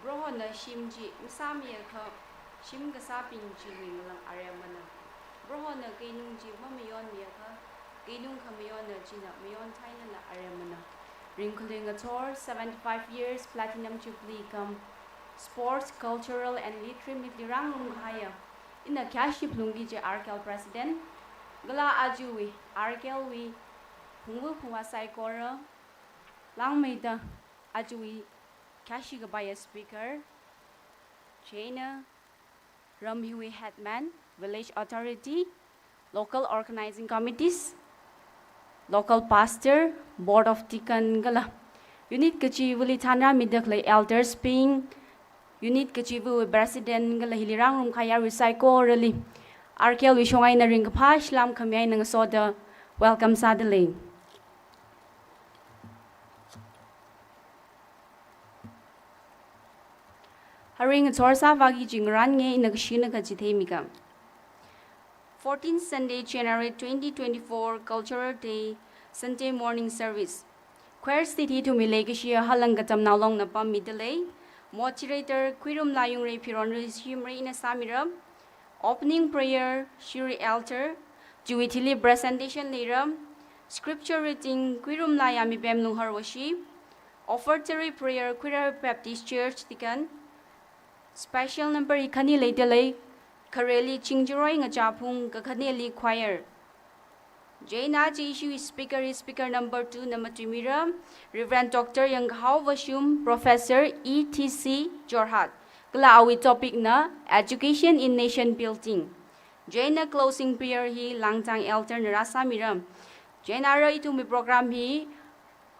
Brohona shimji msami ka shim gasa pinji winglang aremana Brohona kainungji mamayon miya ka kainung kamayon jina mayon taina na aremana Ringkuling a tour 75 years Platinum Jubilee Cum Sports, Cultural and Literary Mitlirang Lunghaya in a Kaship Lungi je Arkel President Gala Ajuwi Arkel wi Hungu Hunga Saikora Lang Maida Ajuwi Kashi Gabaya Speaker, Jaina, Ramhiwi Headman, Village Authority, Local Organizing Committees, Local Pastor, Board of Tikan Gala, Unit Kachiwili Tana Midakle Elders Ping, Unit Kachiwu President Gala Hilirang Kaya Recycle Rally, Arkel Wishongaina Ringapash Lam Kamay Nang Soda, welcome Sadale. Haring Torsa Vagi Jingran nge in a Kashina Kajitemika. 14th Sunday, January 2024, Cultural Day, Sunday morning service. Queer City to Milagashia KATAMNAO long Napa Middelay. Moderator Quirum Layung Ray Piron Humre in a Samiram. Opening prayer, Shuri Altar. Juitili presentation Liram. Scripture reading, Quirum Layami Bem Nuhar worship. Offertory prayer, Queer Baptist Church Tikan. Special number ikani later Kareli Chingjuroy nga Japung Kakaneli Choir. Jaina issue speaker number 2 number 3 Miram Reverend Dr. Yang Hao Vashum Professor ETC Jorhat. Kala topic na Education in Nation Building. Jaina closing prayer hi Langtang Elder Narasa Miram. Jaina ra itu mi program hi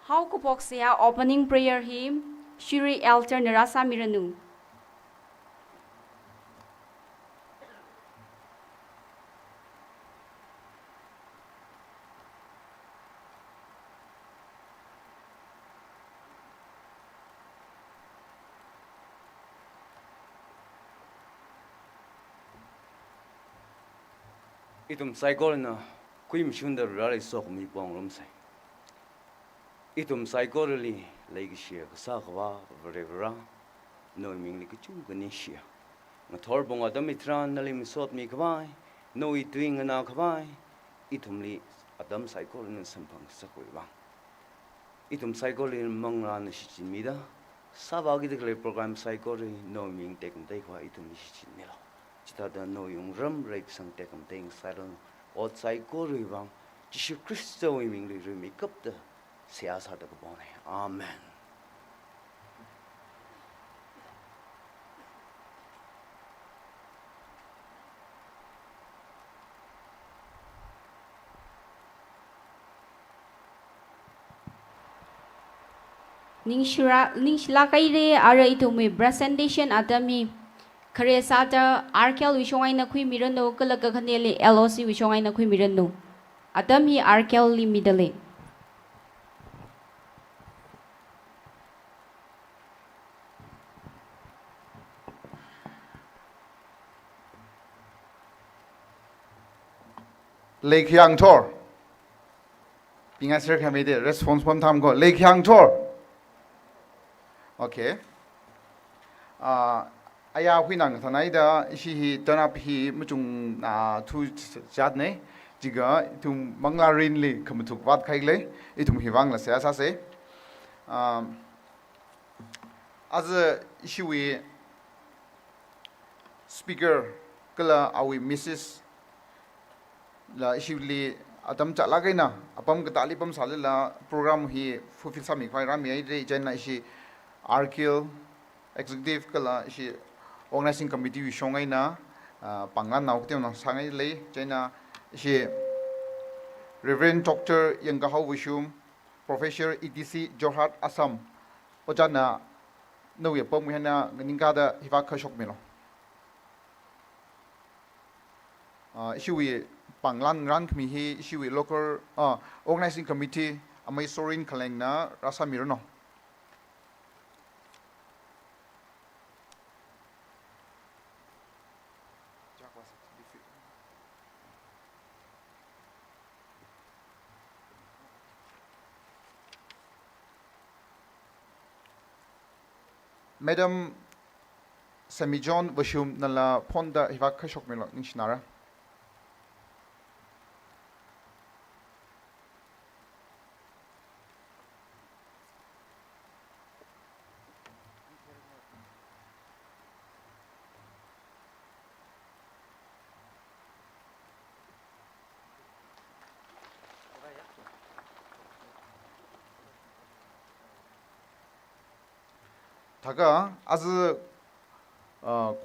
How kupok siya opening prayer hi Shuri Elder Narasa Miranu. Itum cycle na kuim shunda rally sok mi pong rum sai. Itum cycle li lagi shia sa kwa vrevra no ming li kuchu gani shia. Nga thor bong adam itran nalim sot mi kwai no itwing na kwai itum li adam cycle na sampang sakoi bang. Itum cycle li mangra na shichin mida sa bagi de program cycle no ming tek dai kwa itum li shichin nilo. Chita no yung ram raik sang tekam teng saran ot sai ko ri bang Jisu Kristo wi ming ri mi kap de sia sa de ko ne amen. Ning shila kai re ara itu mi presentation adami Kare sata Arkel Wishongai na kui mirando kalagakanele LOC Wishongai na kui mirando. Adam hi Arkel li midale. Lake Yang Tor. Pinga sir kami de response pam tham ko Lake Yang Tor. Okay. Aya huinang thanai da hi turn up hi muchung thu chat ne jiga tum manglarin li kamatuk wat khai le itum hiwang la sa se as a issue speaker kala awi Mrs la ishuli atam chala gaina apam gatali pam salila program hi fulfill sami khwai ram yai re jaina ishi RKL executive kala ishi organizing committee wi shongai na panglan naw ktem na sangai le jaina ishi Reverend Dr. Yangahau Wishum Professor ETC Jorhat Assam ojana no ye pom hena ninga da hiwa khashok melo ishiwi panglan ran kmi hi ishiwi local organizing committee amai sorin khaleng na rasa mirno Madam Semijon Washum nala ponda hiwa khashok melo nishnara Taga as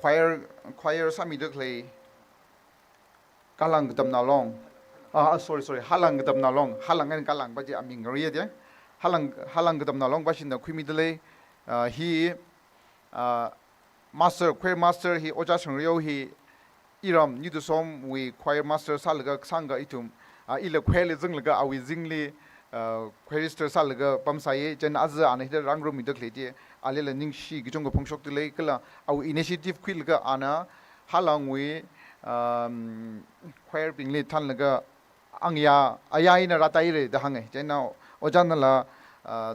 choir sami dekle kalang tam na long sorry halang tam na long halang kan kalang baji aming riya dia halang tam na long bashin da khumi dele hi master choir master hi oja sangriyo hi iram ni du som we choir master salga sanga itum ila khwele jinglaga awi jingli choirister salga pamsaye chen az an hida rangro mi dekle dia alela ningshi gijong ko phongshok tile kala au initiative khilga ana halangwi choir pingli thanlaga angya ayai na ratai re da hange chena ojanala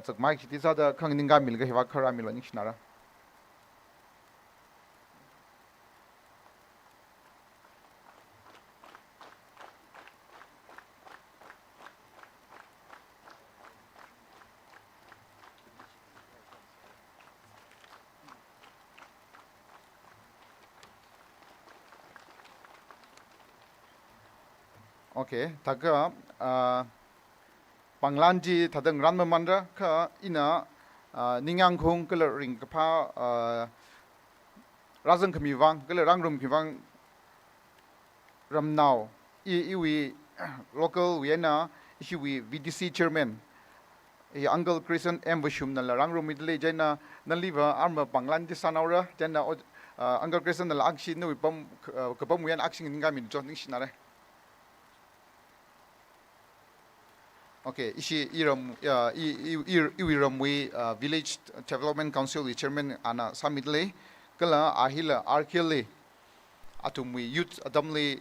chakmai khiti sa da khangninga milga hewa khara milo nishnara Okay, taga panglanji tadang ranma mandra ka ina ningang khong kala ring kapa razang kamiwang kala rangrum kiwang ramnao iwi local wiena ishi VDC chairman Uncle Christian M Wishum nala rangrum midle jaina naliva arma panglanji sanaura jaina Uncle Christian nala aksi no pam kapam wian aksi ninga min joning sinare Okay, ishi iwiram we village development council chairman ana samidle kala ahila RKL atum we youth adamle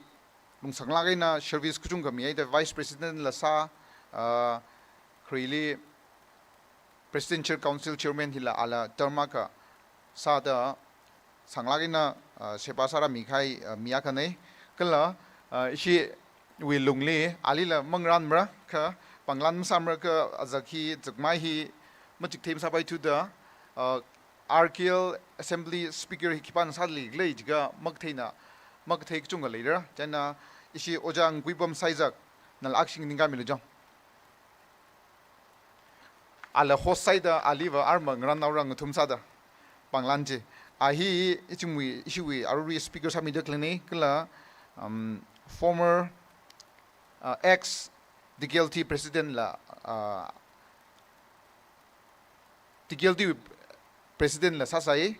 lungsanglagay na service kuchung kami ay vice president lasa creally presidential council chairman hila ala termaka sa da sanglagay na sepasara mikai miyakane kala ishi we lungle alila mangran mra ka panglan samra ka azaki zakmai hi majik them sabai tu da RKL assembly speaker hikipan sadli leiga magthei chunga leader jana ishi ojang guibam saizak nal aksing ninga milujang ala hosaida aliva arma ngran naurang thumsada panglanje ahi ichimwi ishiwi aruri speaker sami deklene kala former ex DGLT president la DGLT president la sasai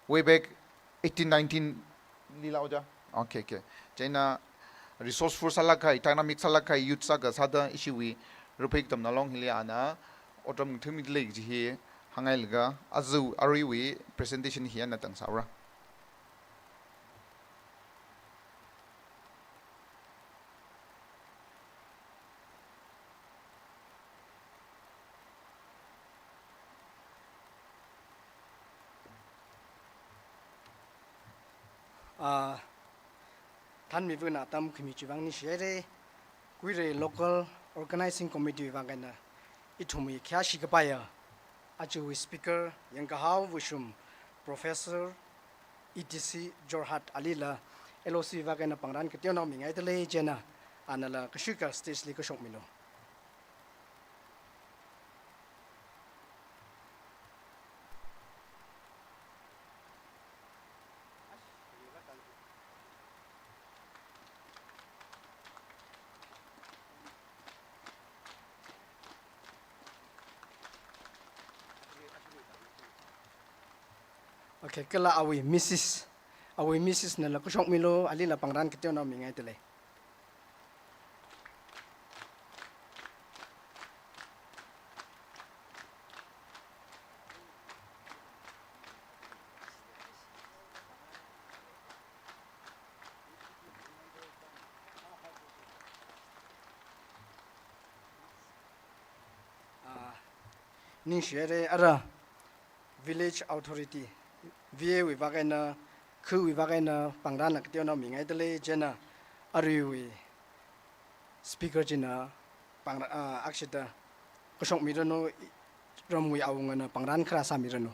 way back 1819 lila oja okay China resourceful salakai dynamic salakai youth saga sada ishiwi rupek tam nalong hiliana otram thumi leg ji hangailga azu ariwi presentation hian na tang saura Than mi vuna tam khimi chiwang ni shere kuire local organizing committee wangana ithumi khya shikapaya achu speaker Yangahau Wishum Professor ETC Jorhat Alila LOC wangana pangran ketyo na mingai tele jena anala kashuka stage li kashok milo. Okay, kala awi Mrs. nala kashok milo ali la pangran kityo na mingay tele. Ning shere ara village authority VA wibagena khu wibagena pangran kityo na mingay tele jena ariwi speaker jina pang akshita kashok mirano ramwi awungana pangran krasa mirano.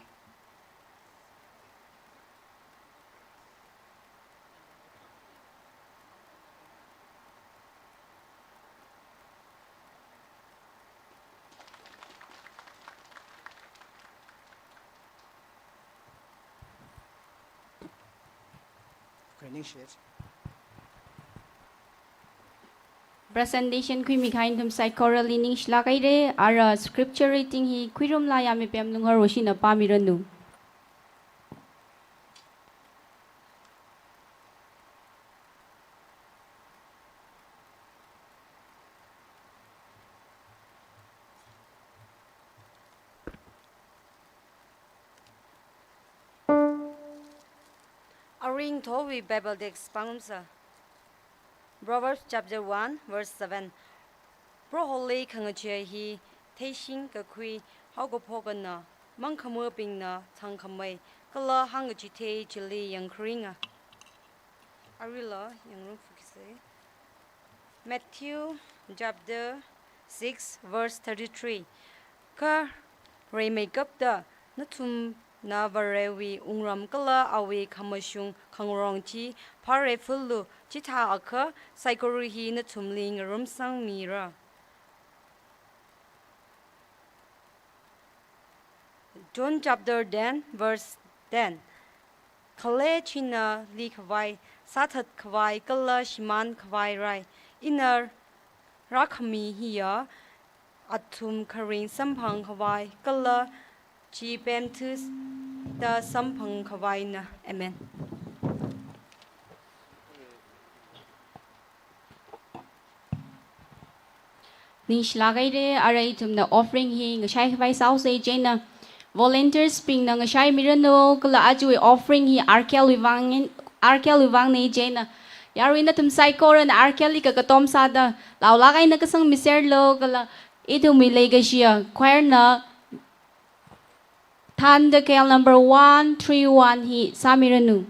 Ning shere. Presentation kui mikhain tum sai choral leaning shlakai re ara scripture reading hi kuirum la ya me pem nung har roshina pa miranu. A ring to we Bible text pangamsa. Proverbs chapter 1 verse 7. Pro holy kangache hi taishin ka kui haugo pogana mangkamu pingna tangkamai kala hangachi te chili yang kringa. Arila yang rung fukise. Matthew chapter 6 verse 33. Ka ray makeup da natum na varewi ungram kala awi kamashung kangrong chi pare fullu chita aka saikorihi na tumling rumsang mira. John chapter 10 verse 10. Kale china li kwai satat kwai kala shiman kwai rai inner rakhmi hiya atum karing sampang kwai kala chi pentus da sampang kwai na. Amen. Ning shlakai re ara itum na offering hi ngashai vai sau se jena volunteers ping na ngashai mirano kala ajui offering hi arkel wang ne jena yarwina tum sai koran arkeli ka katom sada laulakai na kasang miser lo kala itu mi legasia choir na Tanda kel number 131 hi samiranu.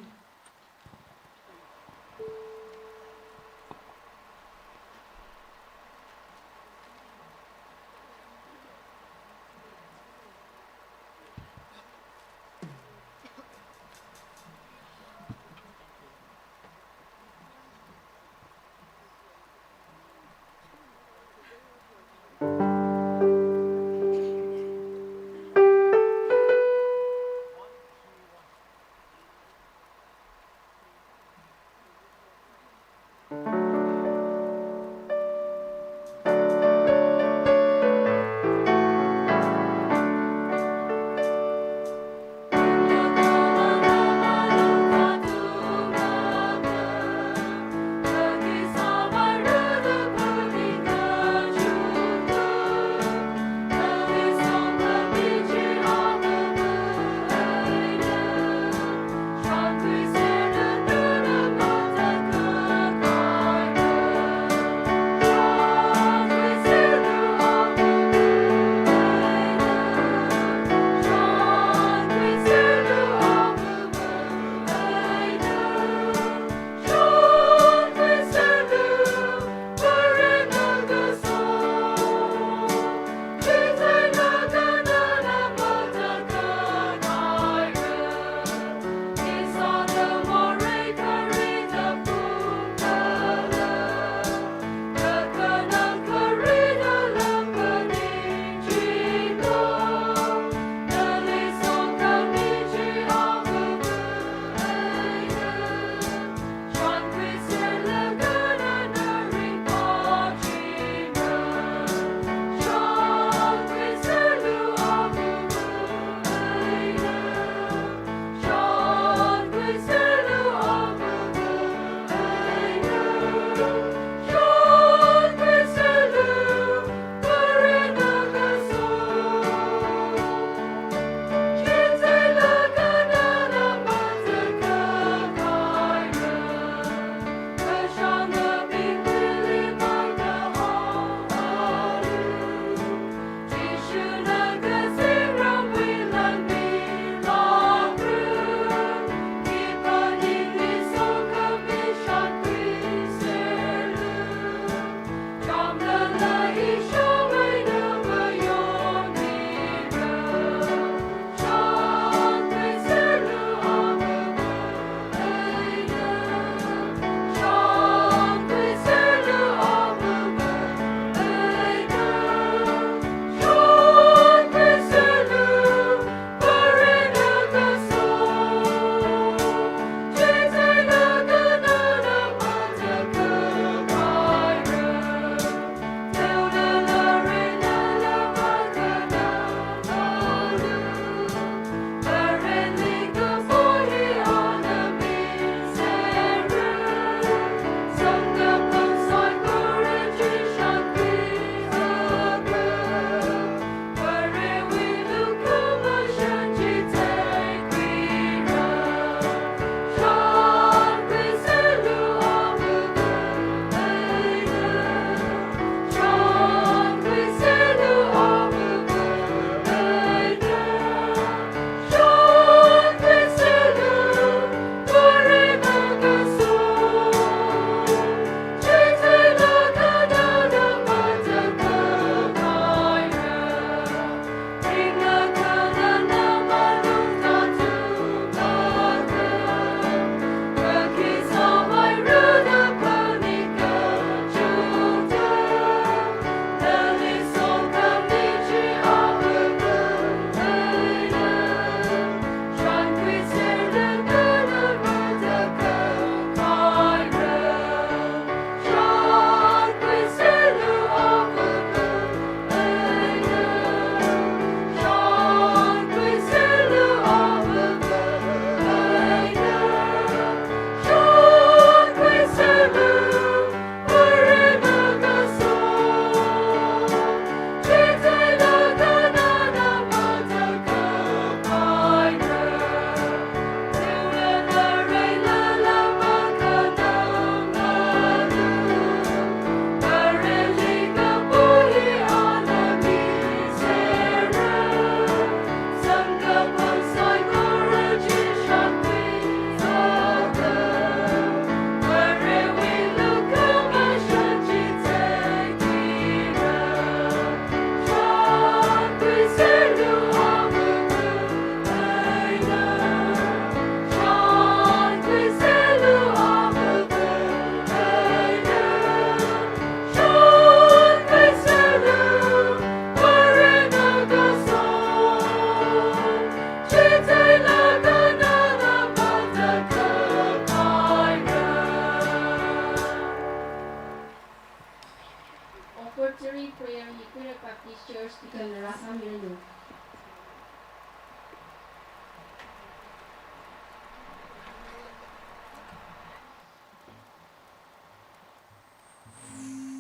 Baptist Church speaker Rasa Miranu.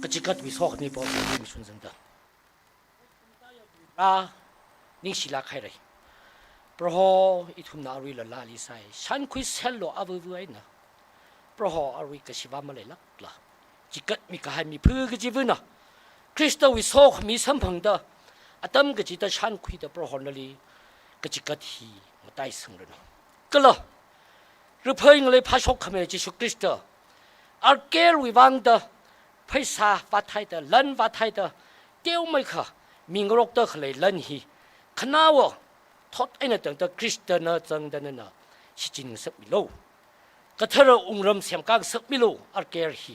Kejikat wisok ni bos ni sun zenda. Ah, ning sila khai rai. Proho itum na arui la li sai. Shan kui sello avu vu ai na. Proho arui ke siwa malai lak la. Jikat mi kahai mi phu ke jivu na. Krista wisok mi sampang da. Atam ke jita shan kui da proho na li. Kejikat hi matai seng rena. Kala. Rupai ngalai pasok kame Jesu Krista. Arkel wivang da. ภาษาวัดไทยเตอลันวัดไทยเตอเดียวไม่ค่ะมีงรกเตอขเลยลันฮีขณะว่าทอดไอ้นั่นตั้งแต่คริสเตียนจังดันน่ะชิจินสักมิโลก็เธอองค์รำเสียมกางสักมิโลอาร์เกอร์ฮี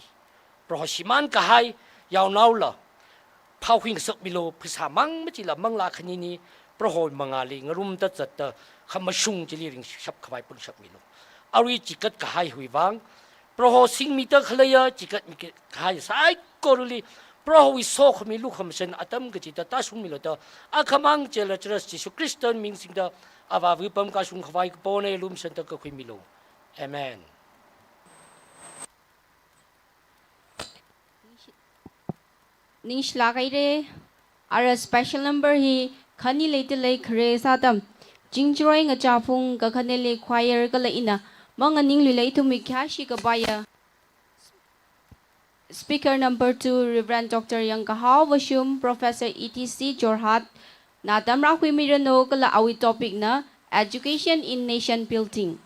เพราะชิมันก็ให้ยาวนาวละพาวหิงสักมิโลภาษามังไม่จีละมังลาคณีนี้เพราะหอยมังอาลีงรุมตัดจัดเตอขมาชุงจิลิริงชับขวายปุ่นสักมิโลอาริจิกัดก็ให้หุยวัง Proho sing meter khalaya jikat mikit khai sai koruli proho wisok mi lu khamsen atam ke jita ta sung milota akhamang chela chras Jesu Kristan ming sing da awa vipam ka sung khwai pone lum sen ta ka khwi milo amen Nish lagaire our special number he khani late le khre sadam jingjoing a chapung ka khanele choir ka la ina Mga ninglilay tumikyashi kabaya. Speaker number 2, Reverend Dr. Yang Kahaw Washum, Professor ETC Jorhat, na damra kwi mirano kala awi topic na Education in Nation Building.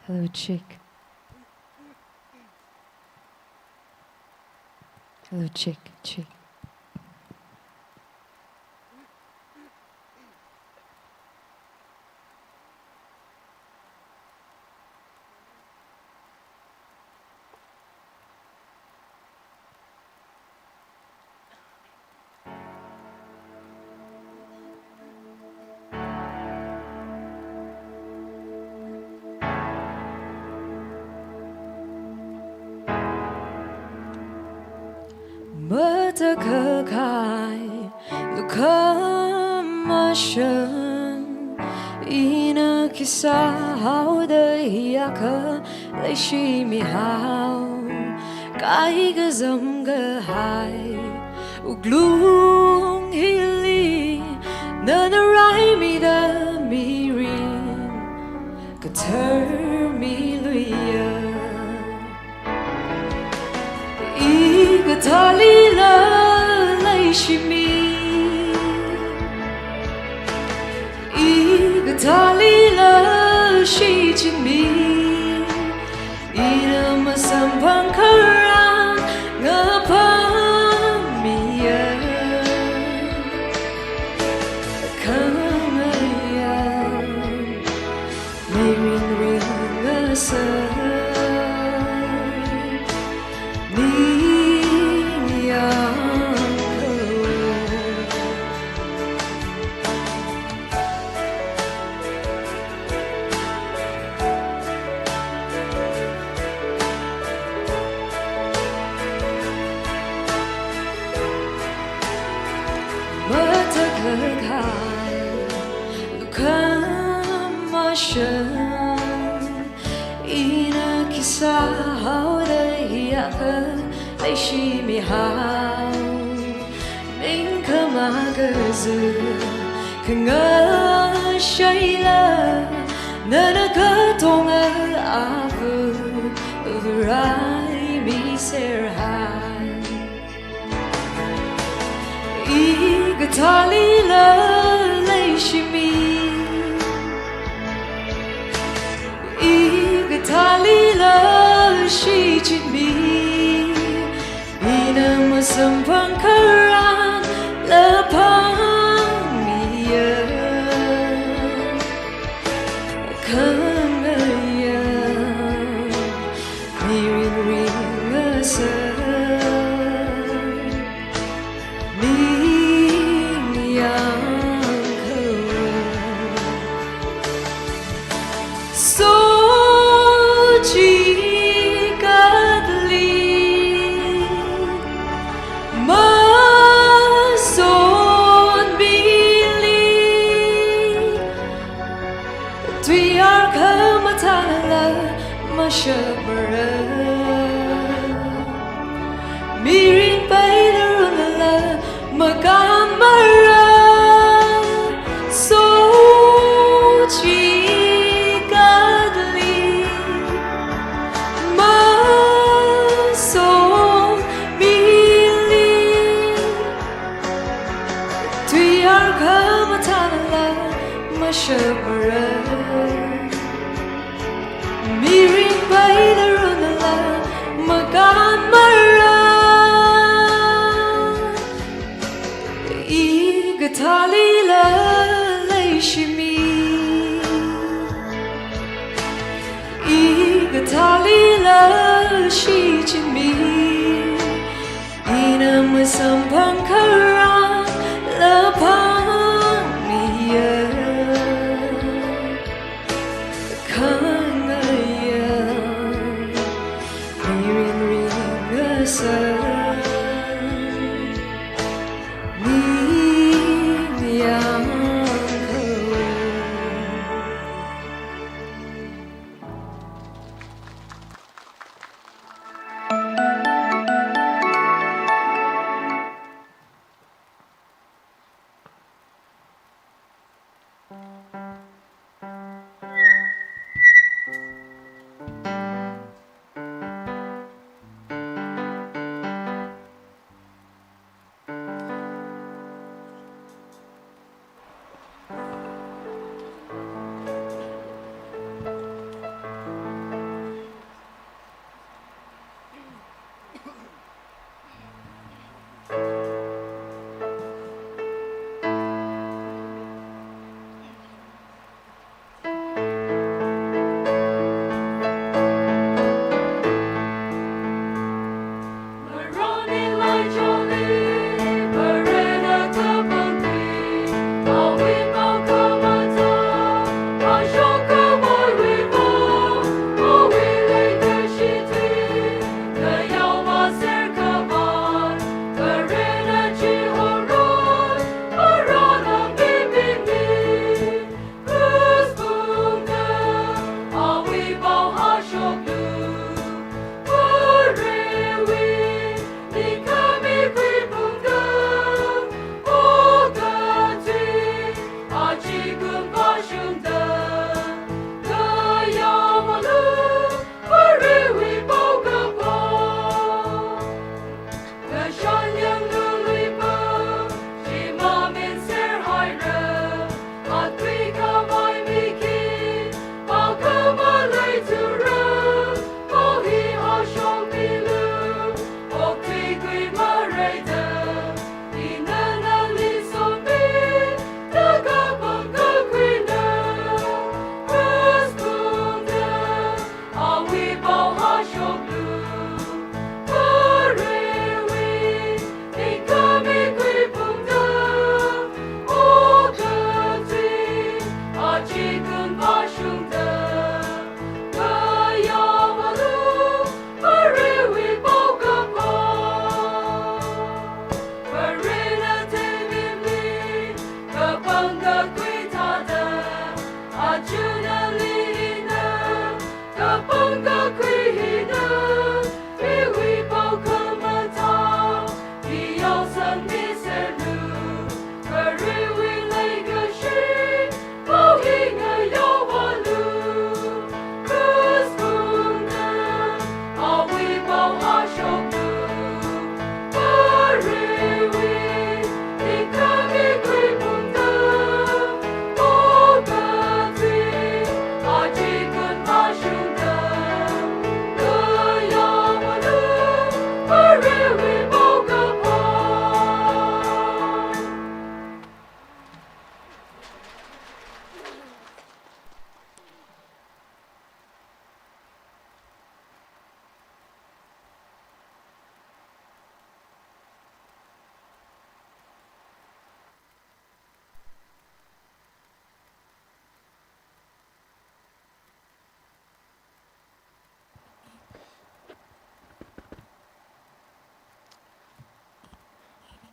Hello, chick. Hello, chick, chick. Mơ khờ khai lúc khăm sân ina kisa hao đời ya khờ lấy chi mi hao cái dầm cái hai uglung hili nana rai mi da mi ri turn me luya Iga talila laishimi Iga talila shijimi Ina masampang karang ngapamiya Kamayan Miring ring ngasa Ina kisah dari aku Leishi mi hao Min kemagazu Kenga shayla Nana katonga avu Urai mi serhai Iga talila leishi mi Talila shijimi Ina masampang karang lapamiya Kangaya Miring ring asa Niyang So Shabara Mirin Bayrunala Magamara Sochi Gadli Maso Mili Tuyar Kamatanala Mashabara Miring Bayrunala Magamara Iga talila leishimi Iga talila shijimi Ina masampang karang lapamiya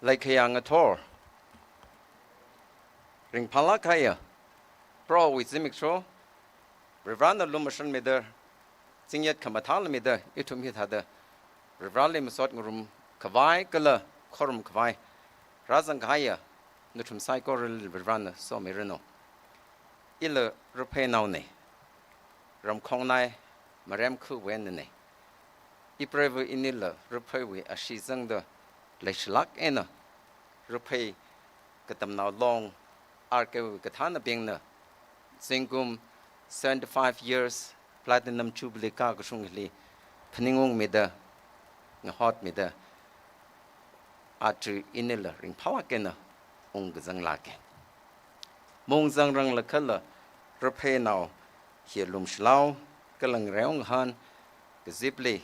like yang a tor ring palakaya pro with zimikro revrana lumashan meder singyat kamatal meder itum hit hada revrali masot ngurum kawai kala korum kawai razang kaya nutum psychoril revrana so mirano ila rupe now ne ram kongnai marem ku wen ne iprevu inila rupe we ashizang the leishlak ena rupe katamnao long arkew katana bingna singum 75 years platinum jubilee ka gshungli phningong meda ngahot meda atri inila ring phawa kena ong gzang lake mong zang rang la khala rupe now hier lum shlau kalang reong han gzipli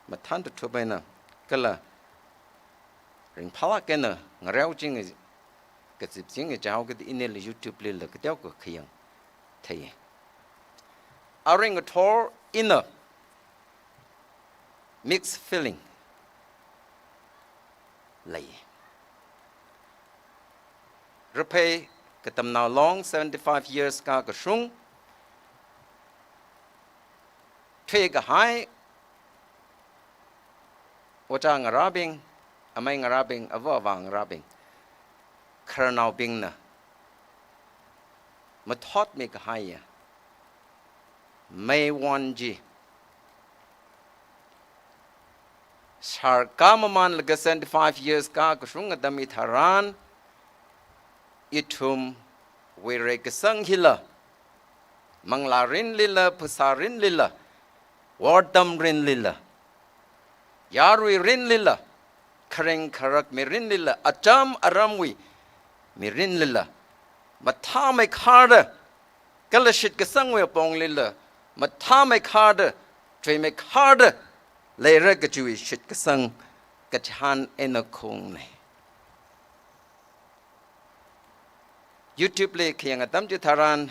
mathan to tobena kala ring phawa kena ngareu jing gzip jing jaw gd inil youtube le la kdew ko khiyang thai aring a tor inner mixed feeling lay repay katamnao long 75 years ka gshung thwe ga hai wachang rabing amay rabing awawang rabing kharnao bingna mathot me ga hai may wanji sar kamaman laga 75 years ka gshung adami tharan itum were gesang hila manglarin lila pusarin lila wardam rin lila yarwi rin lila khareng kharak mirin lila acham aramwi mirin lila matha mai khada kalashit gesang we pong lila matha mai khada trei mai khada leira gachui shit gesang gachan enakong ne YouTube le kiyang adam ju tharan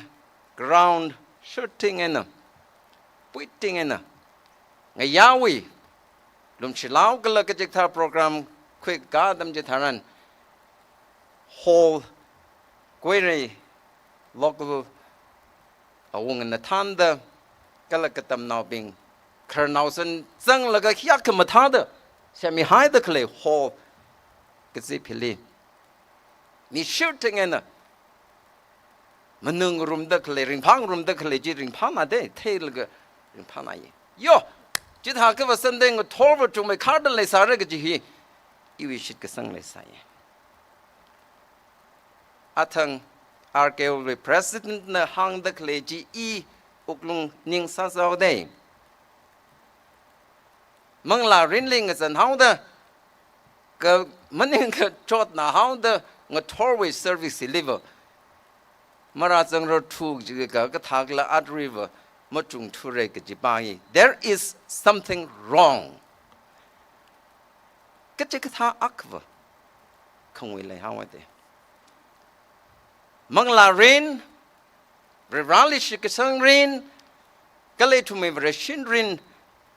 ground shooting ena puiting ena ngayawi lum chilaw kala kajik thar program quick ga adam ju tharan whole query local awung na thanda kala katamnao bing kharnausan zang laga hyak mathada semi hai the clay whole kazipili mi shooting ena manung room the clay ring pang room the clay ring pana de tail ring pana ye yo jit ha ka wasan de thor to me card le sare ga ji hi iwi shit ka sang le sai athang RKO president na hang the clay ji e uklung ning sa sao de mangla rinling as an how the ka maning ka chot na how the thor service deliver Marazang road to Gagatagla at river, Motung Ture Jibai. There is something wrong. Kachikata Akva. Come we lay how are they? Mangla rain, Revali Shikasang rain, Gale to me Reshin rain,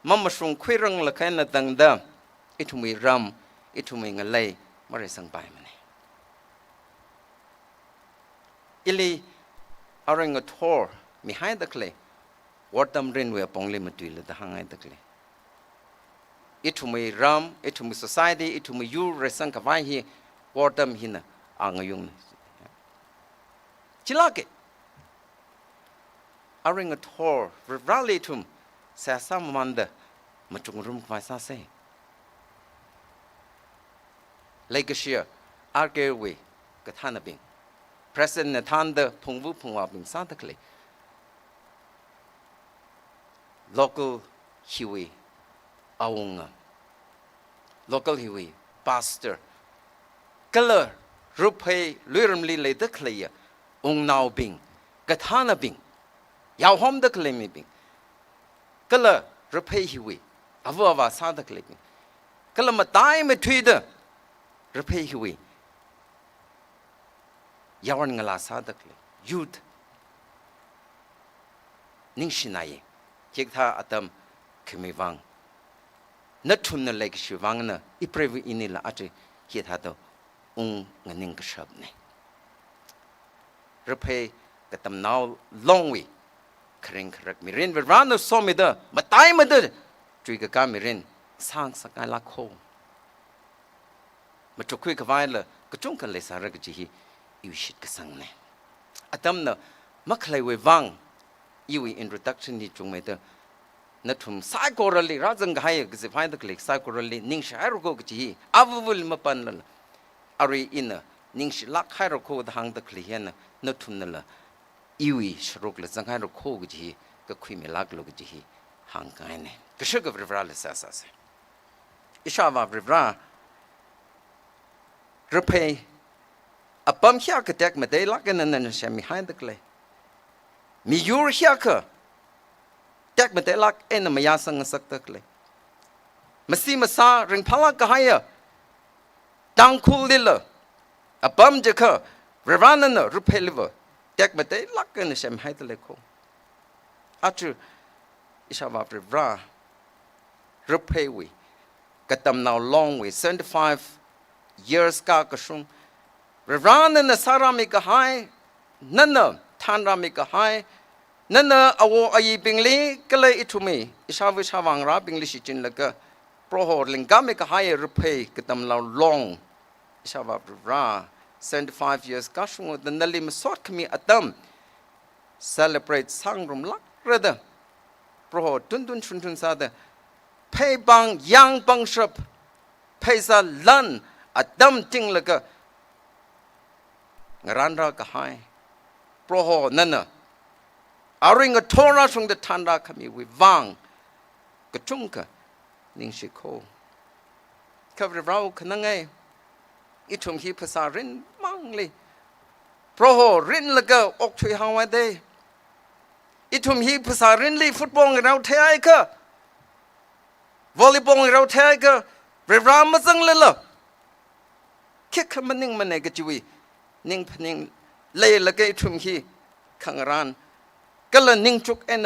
Mamashung Quirang Lakana Dangda, it to me rum, it to me a lay, Marisang by money. Ili aring a tor behind the clay. What them rain we upon limit the hang the clay. It to me ram, it to me society, it to me you resang kavai he, what them hina angayung. Chilake aring a tor, rally tum, says some wonder, matung room kvasa say. Lake a shear, argue we, Katana bing. President Natanda Pungwu Pungwa Bing Santa Clay. Local Hiwi Aunga. Local Hiwi Pastor. Color Rupe Lurum Lile the Clay. Now Bing. Gatana Bing. Yao Hom the Clay Bing. Color Rupe Hiwi. Avava Santa Clay. Color Matai Metwida. Rupe Hiwi. Yawan ngala sadakle youth ning shinaye kekta atam kemiwang natum na lek shiwang na iprevi inila ate ฮิตาตัวเงินกระชับเนี่ยรับเพย์กระตำนาวลงวิคริงครักมิรินเวรานสอมิเดอมาตายมาเดอจุยกะกามิรินสร้างสกายลักโคมาจุคุยกับไว้เลยก็จงกันเลยสารกจีฮีอิวชิดกสังเนี่ยอาตมเนมักเลยเววังอิวอินโทรดักชันที่จงไม่เดอนัดทุ่มไซโครลีราจังไงก็จะพายตะกลิกไซโครลีนิ่งชายรุโกกจีฮีอาวุลมาปันละอารีอินนิ่งชิลักให้รุโกทางตะกลิกเนนัดทุ่มนั่นละอิวชรุกละจังให้รุโกกจีฮีก็คุยไม่ลักลุกจีฮีห่างกันเนี่ยก็เชื่อกับริบราเลสาสาเซอิชาวาริบรารับเพย์อัปมเฮียกเด็กมาได้ลักกันนั่นเชื่อมีให้ตะกลิกมียูร์เฮียกเด็กมาได้ลักเอ็นมายาสังสักตะกเลยมาซีมาซาเริงพลักก็ให้ตังคูลิลอัปมจะคือเรวานันรูปเพลิวเด็กมาได้ลักกันเช่นให้ตะเลยคงอาจูอิชาวาบริบรารูปเพวีกตัมนาวลองวี75 years กากระชุงเรวานันสารามิก็ให้นั่นทานรามิก็ให้นั่นเอาไอ้บิงลีก็เลยอิทุมีอิชาวิชาวังราบิงลีชิจินแล้วก็โปรโหลิงกามิก็ให้รูปเพก็ตำเราลงอิชาวาบรา75 years ก็ช่วงนั้นเลยมาสอดขมีอัตม celebrate สังรมลักเรดโปรโหตุนชุนซาเดเพย์บังยังบังชับเพย์ซาลันอัตมจริงแล้วก็งานเราก็ให้โปรโหนั่นอาริงก็ทอราช่วงเดทันราขมีวิวังก็จุงกะนิ่งชิโคข้าพเจ้าขนังไงอีทุ่มฮีภาษารินมังเลยเพราะรินแล้วก็ออกช่วยหาไว้ได้อีทุ่มฮีภาษารินเลยฟุตบอลเราเทไอ้ก็วอลเลย์บอลเราเทไอ้ก็เรียบร้อยมาจังเลยล่ะคิดคำมันนิ่งมันไหนก็จีวีนิ่งพนิ่งเลยแล้วก็อีทุ่มฮีขังรันก็เลยนิ่งจุกเอ็น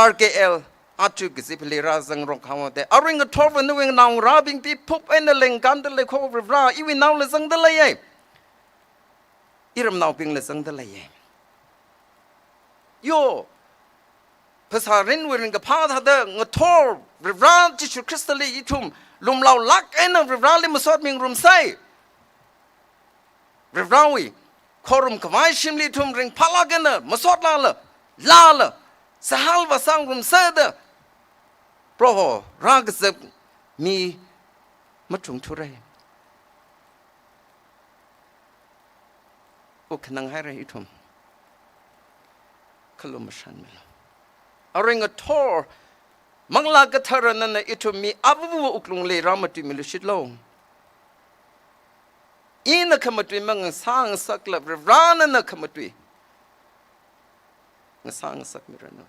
RKL อาจุกสิบลีราซังรกเขาแต่อาริงก็ทอร์วันนึงนาวราบิงปีพุบเอ็นเล่งกันเดลโควิบราอีวินาวเลซังเดลัยอีรำนาวปิงเลซังเดลัยโยภาษารินวิริงกับพาทัดงทอร์วิบราจิชุคริสตัลลีอีทุ่มลุมเหล่าลักเอ็นวิบราลิมสอดมิงรุมไซวิบราวีขอรุมขวายชิมลีทุ่มริงพาลักันมาสอดลาละสหลวาสังรุมเสดเพราะรากษมีมัจจุงทุเรศโอขนังให้ไรทุ่มขลุ่มชันไม่ละอะไรเงี้ยทอร์มังลากระทารันนั่นอีทุ่มมีอาบุอุกลุงเลยรามาตุมิลุชิดลงอีนักขมาตุยมังสร้างสักลับร้านนักขมาตุยงสร้างสักมิรัน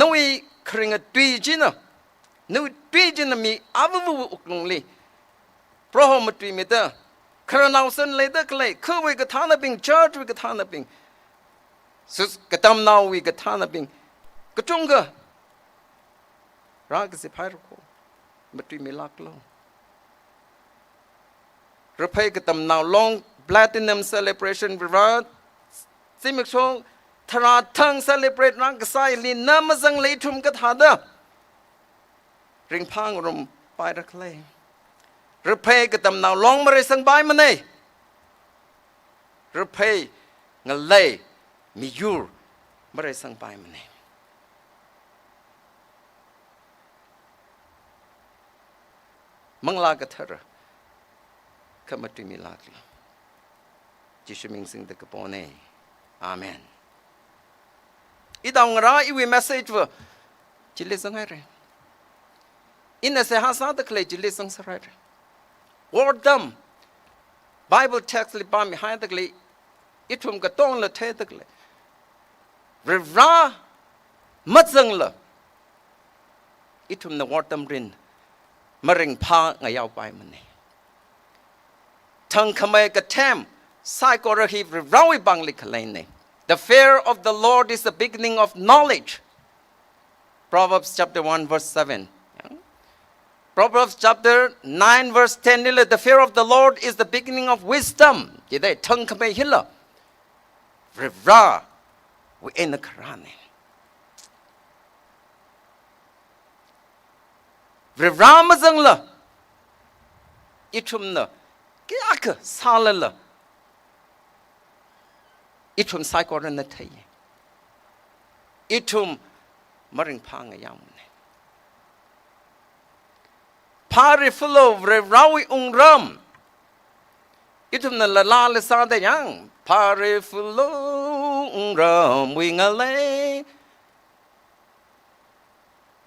นู้ยคริงตุยจีน่ะนู้ยตุยจีน่ะมีอาบุอุกลุงเลยเพราะเขามาตุยมิเตอร์ครานาวสันเลยเด็กเลยคือวิกฐานบิงจอร์จวิกฐานบิงสุดกตัมนาววิกฐานบิงกจุงกะรากสิพายรุโคมาตุยมิลักลงรับเพย์กตัมนาวลง platinum celebration วิราสิมิกชงทราทัง celebrate รังกษายลีน้ำมาสังเลยทุ่มกระถาเด้อริงพังรมไปรักเลยรับเพย์กตัมนาวลงมาเรสังใบมันเลยรับเพย์งะเลยมียูร์มาเรสังใบมันเลยมังลากระเทระขมาตุมิลากลีจิชมิงสิงตะกปอนเนอาเมนอีดาวงราอีวีเมสเซจวะจิเลสังไงเรอินเสหาสาตะเคลจิเลสังสไรเรวอร์ดัม Bible text ลิบามิหายตะเคลอิทุมกะต้องละเทตะเคลเรรามัดจังละอิทุมนะวอร์ดัมรินมะเร็งพาไงยาวไปมันนี่ทางขมายกะแทมไซโกรฮีเราวิบังลิขเลยนี่ The fear of the Lord is the beginning of knowledge Proverbs chapter 1 verse 7 Proverbs chapter 9 verse 10 นี่เลย the fear of the Lord is the beginning of wisdom จะได้ทั้งขไม่หินละเรียบร้อยวิเอ็นครานเรียบร้อยมาจังละอีชุมเนอะกี่อักษาละละอีชุมไซโครนนัทยอีชุมมะเร็งพังยามเนี่ยพาริฟโลเรราวิองรมอีทุมนั่นละลาเลสาได้ยังพาริฟโลองรมวิงเล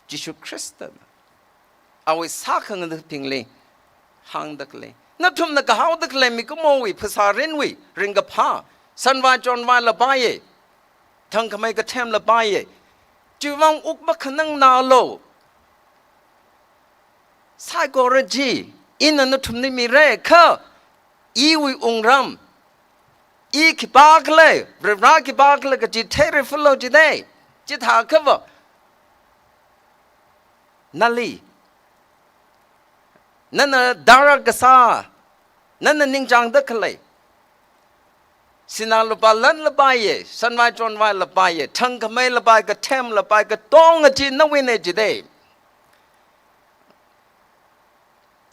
จิชุคริสต์เอาไว้สักเงินพิงเลยห่างดักเลยนักทุมนักหาวดักเลยมีก็มวยภาษาเรนวิเริงกับพาสันวาจอนวาละบายทั้งขไม่กระเทมละบายจีวังอุกบักนังนาโลสายกอรจีอินนัทุมนี่มีเร่ข้าอีวิองรำอีขิบากเลยเรื่องรักขิบากเลยก็จีเทริฟโลจีได้จีถาเขาว่านาลีนั่นน่ะดารากษานั่นน่ะนิงจังดักเลยสินาลบาลันละบายสันวายจอนวายละบายทั้งขไม่ละบายก็เทมละบายก็ต้องจีนวินจีได้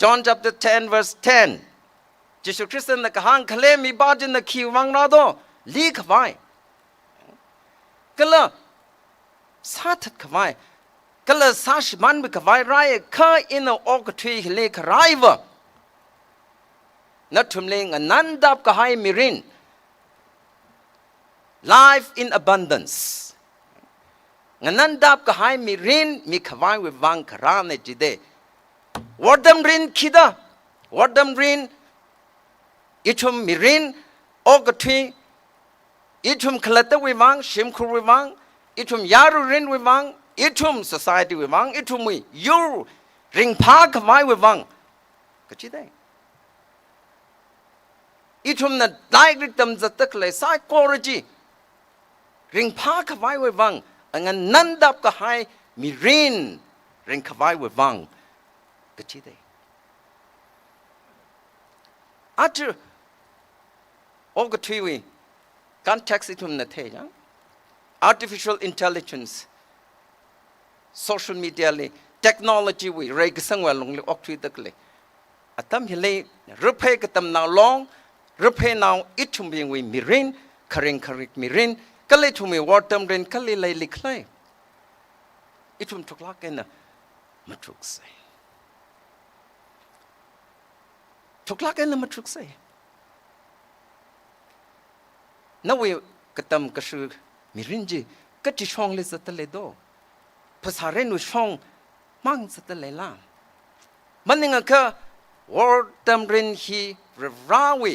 John chapter 10 verse 10 Jesus Christ นักฮังเคลมีบาจินนักขีวังนาโดลีขวายก็เลยสาธิตขวายก็เลยสาชิมันไปขวายไรข้าอินเอาอกทุยเลขไรวะนัดทุมเลงนันดับก็ให้มิริน life in abundance นันดับก็ให้มิรินมีขวายวิวังครานจีเดวัดดำรินคิดาวัดดำรินอิชุมมิรินโอกทีอิชุมคลาตวิวังชิมครูวิวังอิชุมยารุรินวิวังอิชุม society วิวังอิชุมวิยูริงพาขวายวิวังก็จีได้อิชุมนั้นได้กริตมจัตตะเลยสายโกรจีริงพาขวายวิวังงั้นนันดับก็ให้มิรินริงขวายวิวังก็จีได้อาจจะโอกทีวีการแท็กซี่ทุ่มนาเทียง artificial intelligence social media เลย technology วิเรื่องสังเวยลงเลยออกทีตะเลยอาตมาเห็นเลยรูปเพกตำนาวลองรูปเพนาวอิทุมบิงวิมิรินคาริงคาริกมิรินก็เลยทุ่มวอร์ตัมรินก็เลยเลยลิกเลยอิทุมทุกลักกันนะมาทุกสิ่งทุกลักกันนะมาทุกสิ่งนั่นวิกตำกระสือมิรินจีก็จะช่องเลยสัตว์เลยโดภาษาเรนุช่องมั่งสัตว์เลยล่ะมันยังไงก็วอร์ตัมรินฮีเรราวิ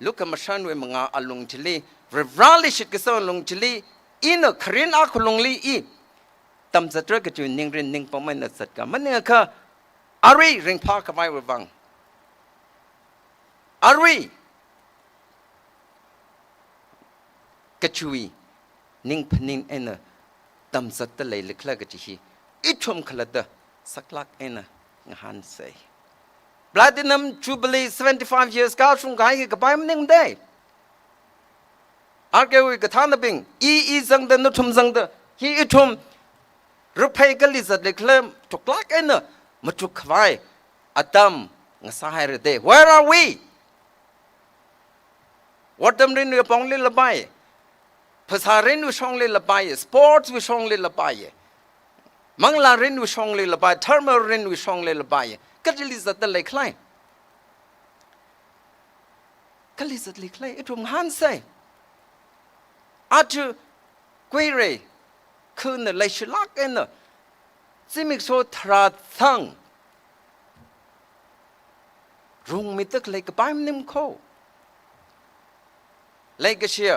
ลูกมาชันวิมังอาลุงจิลีเรราลิชิตก็สอนลุงจิลีอินครินอาคุลุงลีอีตำสัตว์ก็จะนิ่งรินนิ่งประมาณนั้นสัตว์กันมันยังไงก็อารีเริงพากับไว้วังอารีกระชุยนิ่งพนินเอ็นตำสัตว์เลยเล็กๆก็จะฮีอิชมขลัดสักลักเอ็นงานเสยPlatinum Jubilee 75 years ก้าวช่วงไกลกับไปมันนิ่งได้อาร์เกวิกท่านบิงอีจังเดนุทุมจังเดฮีอิทุมรูปเพกลิสัตเล็กๆทุกลักเอ็นมาจุกไว้อาตัมงสายระเด Where are we วัดดำรินวิปองลิลบายภาษาเรนวิช่องลิลบายสปอร์ตวิช่องลิลบายมังลาเรนวิช่องลิลบายเทอร์มาเรนวิช่องลิลบายก็จะลิสัตเล็กๆก็ลิสัตเล็กๆไอ้ทุ่มหันเสยอาจจะกุยเรคืนเลยฉลักเอ็นซิมิกโซทราทังรุงมิตรเลยกับไปมันนิ่มโคเลยก็เชีย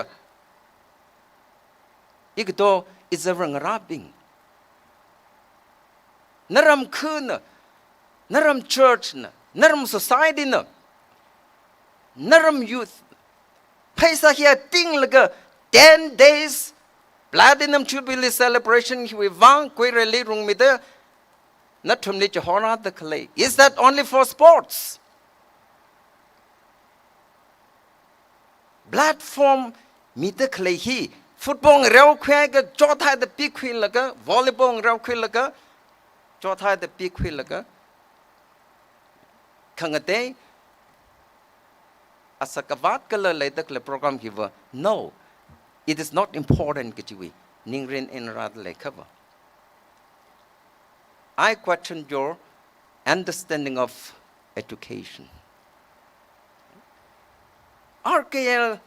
อีกตัวอิสระงราบิงนรำคืนนรำ church นรำ society นรำ youth เพศเฮียติ้งเลยก็10 days Platinum Jubilee celebration วิวังกุยเรลีรุงมิเตอร์ Not from the Johora the clay. Is that only for sports? Platform meet the clay he. Football rail quag, Jota the big quillaga, volleyball rail quillaga, Jota the big quillaga. Kangate as a kavat color later program giver. No, it is not important. Kitiwi Ningrin in rather cover. I question your understanding of education. RKL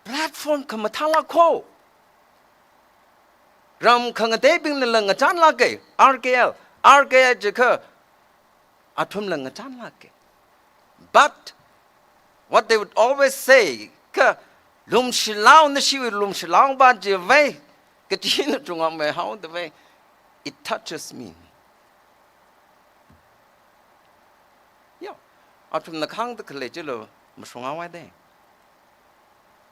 platform kamatala ko. Ram kangate bing lang a chan lake. RKL jeka atum lang a chan lake. But what they would always say, ka lum shilao na shiwi lum shilao ba jeve. Katina tunga me how the way it touches me. Yeah, atum na kang the college lo mashunga wa de.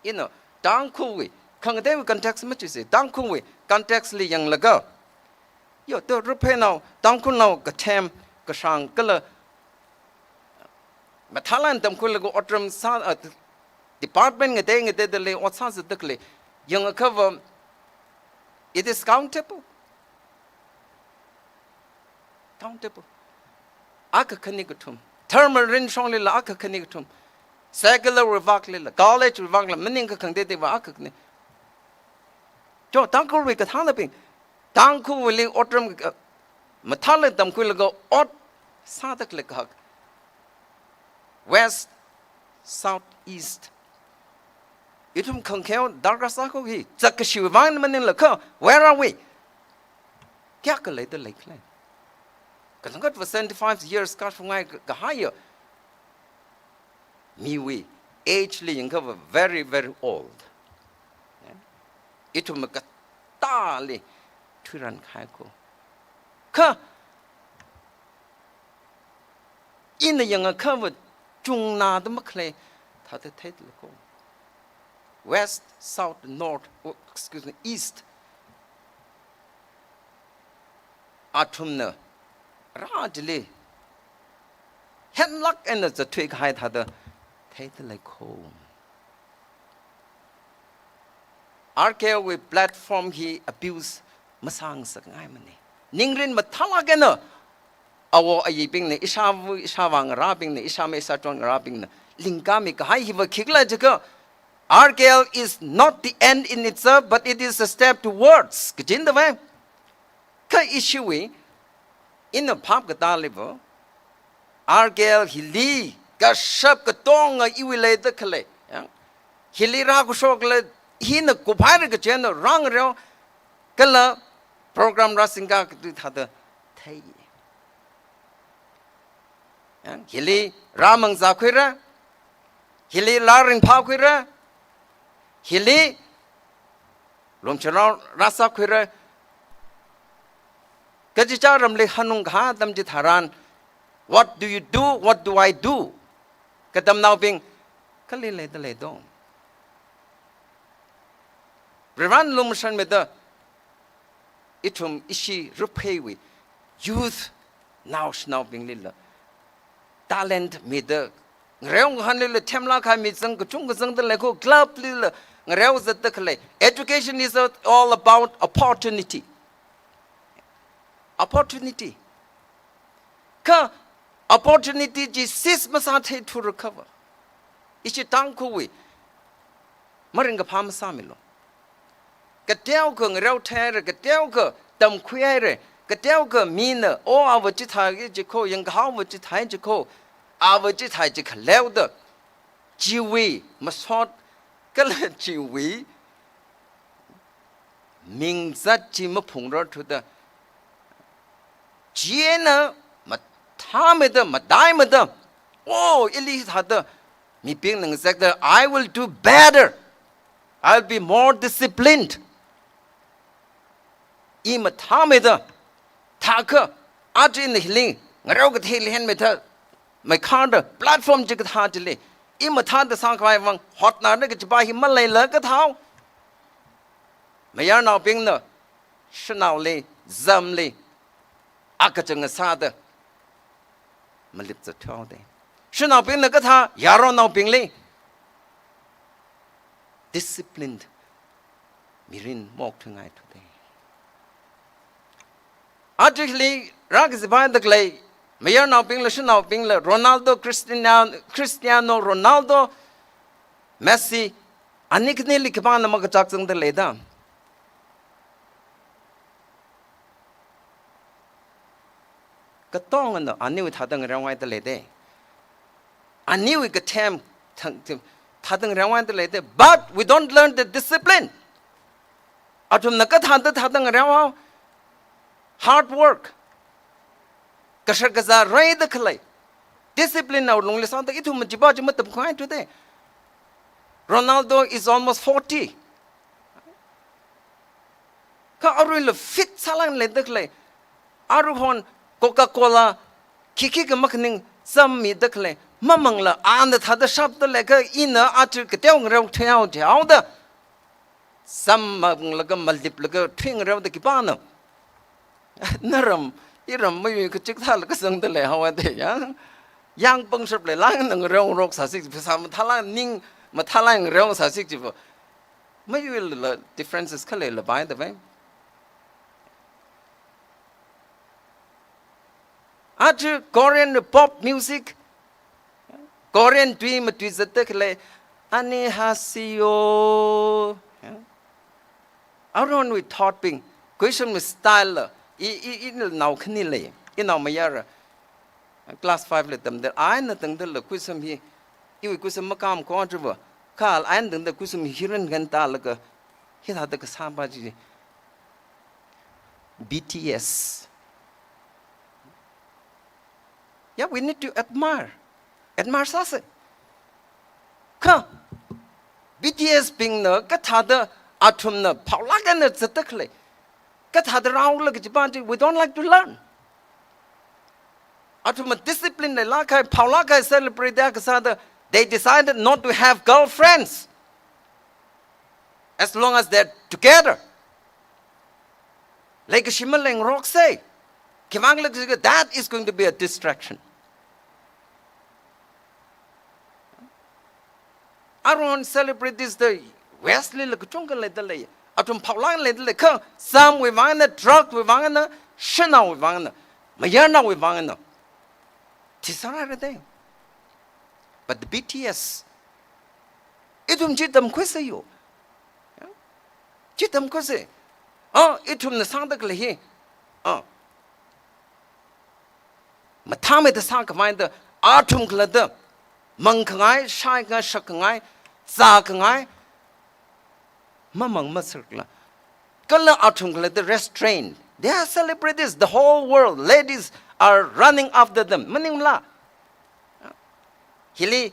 You know, Tangkhul we, kangate we context much is it. Tangkhul we context li yang laga. Yo, the RAPHEI now, Tangkhul now katem kashang kala. Mathalan Tangkhul lago otram sa department ngate the le what sans the kle. Young cover. It is countable. Countable. Aka kanigutum. Termarin shongli la aka kanigutum. Secular revakli la. College revakli. Meninga kangde wa aka kne. Jo, Tangkhul we kathanaping. Tangkhul we li otram mathalan Tangkhul lago ot sadak le kahak. West, south, east. Itum kankeo dargasako he. Zakashi van manin la. Where are we? Calculate the lake land. Because for 75 years, got from my higher. Me we age li cover very, very old. Itum katali turan kaiko. Ka in the younger covered chung na the maclay tate ko. West, south, north, excuse me, east. Atumna Rajli Henlock and the twig height had a title like home. RKL with platform he abused Masang Sangaimani. Ningrin Matalagana. Our ayiping the Ishavang rapping the Ishame Satron rapping the Lingami Kahai he were kickla. RKL is not the end in itself, but it is a step towards. Get the way. Ka issue in the pub liver. RKL hili gashap katonga iwile the kale. Hili rakushokle hina kupare general rang reo kala program rasinga had a tay. Hili ramang zakwira. Hili laring pakwira. Hili Lomchara Rasa Quira Kajicharam le Hanung Hadam Jitharan. What do you do? What do I do? KATAMNAO being Kalile the Ledon. Revan Lumushan Meda Itum Ishi RAPHEI youth now being lilla. Talent Meda Reong Hanil Temla Kamizang Kuchungazang the Lego Club Lilla. Education is all about opportunity. Opportunity. Ka opportunity is masate to recover. Ishi Tangkhul we Maringa Pamasamilo. Katelka Rel Terra, Katelka, Dam Quere, Katelka Mina, or our Jithajico, Young Howard Jithajico, our Jithajik Lelder, Jiwi, Masot. Kalachiwi means that Jimapura to the Giena Matamada Madimada. Oh, Elise had the me being exactly. I will do better. I'll be more disciplined. Imatamida Taka Ajin Hiling, Rogat Hill Henmeta, my card, platform Jigat Hardly. Imatan the Sankai hot na nigga by him Malay look at how. May are now being the Shanali, Zamli, akachang sada malip za thao de shina ping na ka tha yaro nau ping le disciplined mirin mok thangai today actually rag is by the clay mayor nau ping le shina ping le Ronaldo Cristiano Ronaldo Messi anik ne likba na mag chak chung de le da ka tong na ani wi thadang rawai de le de ani wi ka them thadang rawai de le de but we don't learn the discipline atum na ka thadang rawa hard work kashar ka za rai de khlai discipline now long le sa ta itu majiba jmat tab khai today Ronaldo is almost 40 ka arul fit salang le de khlai aru hon Coca-Cola kiki ka makning sam mi dakle mamang la an tha da shap da le ka ina atu ka teong rew thao thao da sam mang la ka multip la ka thing rew da ki pa na naram iram mai ka chik tha la ka sang da le hawa de yang pang shap le lang nang rew rok sa sik sam thala ning ma thala ng rew sa sik ji mai la differences ka le la bai da vai After Korean pop music, Korean dream twizatekle ani hasio. Around with topping, question with style. In now knile, in our mayara. Class 5 let them that I nothing the question he. You question makam controver. Carl and the question hiran gantalaga. He had the kasambaji. BTS. Yeah, we need to admire sase. Ka BTS ping na ka thada atum na paulaga na zatakle. Ka thada raung la kibanti we don't like to learn. Atum discipline na la kai paulaga celebrate their kasada. They decided not to have girlfriends as long as they're together. Like Shimalang Rock say, that is going to be a distraction. Aron celebrate this day. Wesley like chunga le dale. Atum paulang le dale. Ka some we vangana, drug we vangana, shina we vangana, mayana we vangana. Tisara day. But the BTS, itum jitam kwese yo. Jitam kwese. Itum na sandak le he. Matame the sank mind the atum glada. Mangkangai, shaiga, shakangai, zakangai, mamang masakla. Kala atum the restrained. They are celebrities. The whole world, ladies are running after them. Maningla. Hili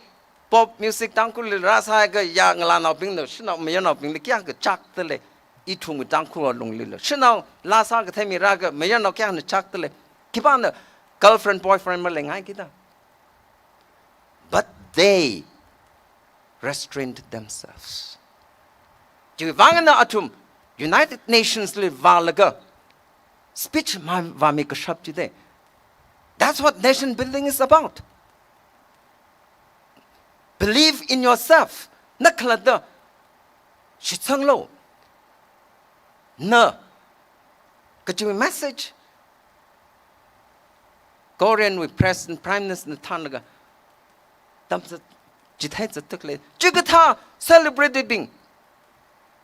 pop music tangkul rasa ga yang la na ping no shina me na ping le kya ga chak tele itung tangkul long le shina la sa ga themi ra ga me na kya na chak tele kiban girlfriend boyfriend ma le ngai kita. But they restrained themselves. Jiwangana atum United Nations le valaga speech ma va me ka shabji de. That's what nation building is about. Believe in yourself. Naklada shitsanglo. Na. Kaju message. Korean with President Prime Minister Tangkhul. Tamsa jithai zatakle. Jigata celebrated being.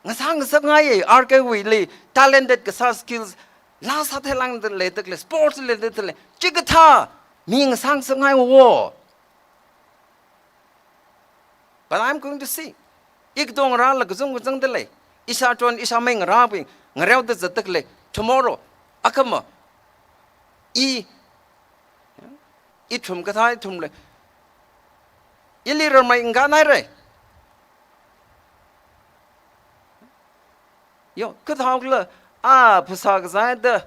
Ngasang sangai arke wili talented kasa skills. La satelang the letakle sports le letakle. Jigata ming sang sangai wo. But I'm going to see. Ik dong ra la guzung guzung dele. Isa tuan isa meng rabing ngarew de zatakle tomorrow akama itum kathai tumle. Ili ramai nganai re. Yo kathau la pusag zai the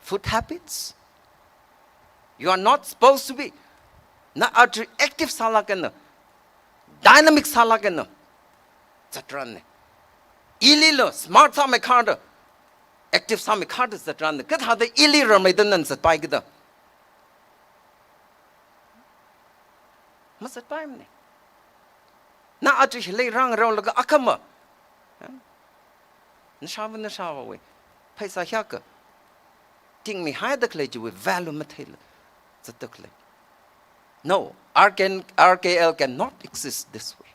food habits. You are not supposed to be. Na active salakana, dynamic salakana, zatran. Ililo smart sa mekanda. active sami card is that run the good how the illiram made the nuns at by the must at by me. Now actually lay rang around like akama. The shower away. Paisa Haka. Think me hide the clay with value material. The clay. No, RKL cannot exist this way.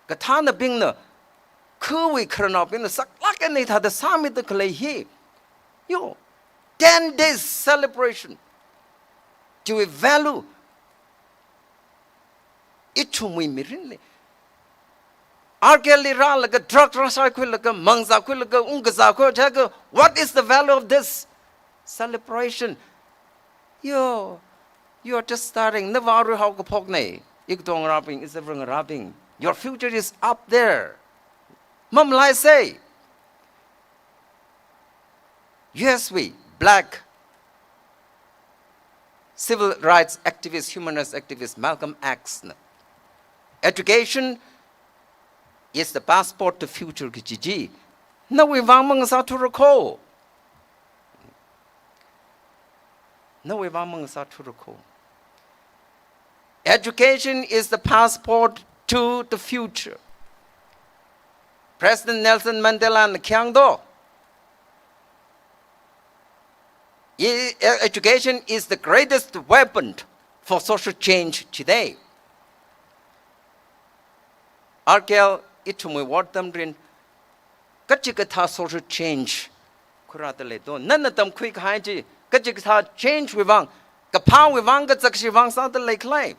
Katana being the Kuwi Kernop in the Saklakanate had the summit the clay here. 10 days celebration to a value. It to me mirinly. RKL ran like a drug rasakul like a mangzakul like a ungazakul. What is the value of this celebration? You are just starting. Never how to pogne. Igdong rapping is everything rapping. Your future is up there. Mum lai say. Yes, we black civil rights activist, human rights activist Malcolm X. Education is the passport to future Gigi. No, we want to recall. No, we want to recall. Education is the passport to the future. President Nelson Mandela and Kyangdo. Education is the greatest weapon for social change today. RKL itumi what them rin kachikata social change kuratale do none of them quick haji kachikata change wivang kapang wivang gatsaksi vang sa the lake claim.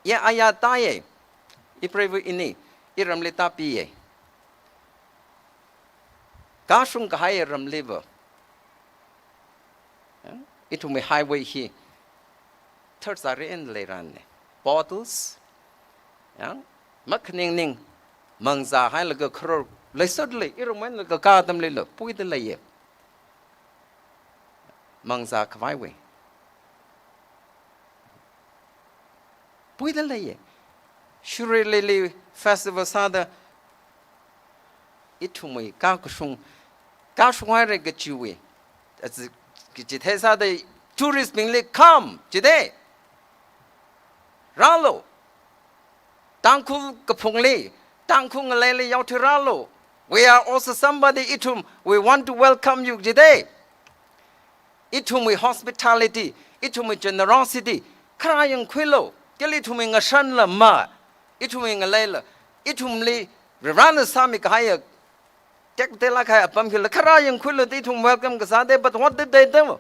Ya ayataye iprevu ini iramlita piye kashung kahaya ramliver itumi highway here third sari in leran bottles makning ning mangza hai laga khro lesodle iromen laga ka tam le pui de le mangza khwai we pui de le Shuri Lily Festival Sada Itumi Kakushung Kashware Gachiwi. As Gitesa the tourists being come today. Ralo Tangkhul Kapungli Tangkhul Lele Yautiralo. We are also somebody itum. We want to welcome you today. Itumi hospitality, itumi generosity, crying quillo, Gilituming a shanla ma. Ituming a layla, itumli, Rirana Sami Kaya, Tek de la Kaya Pumpkilla, Karayan Quilla, itum welcome Gazade, but what did they do?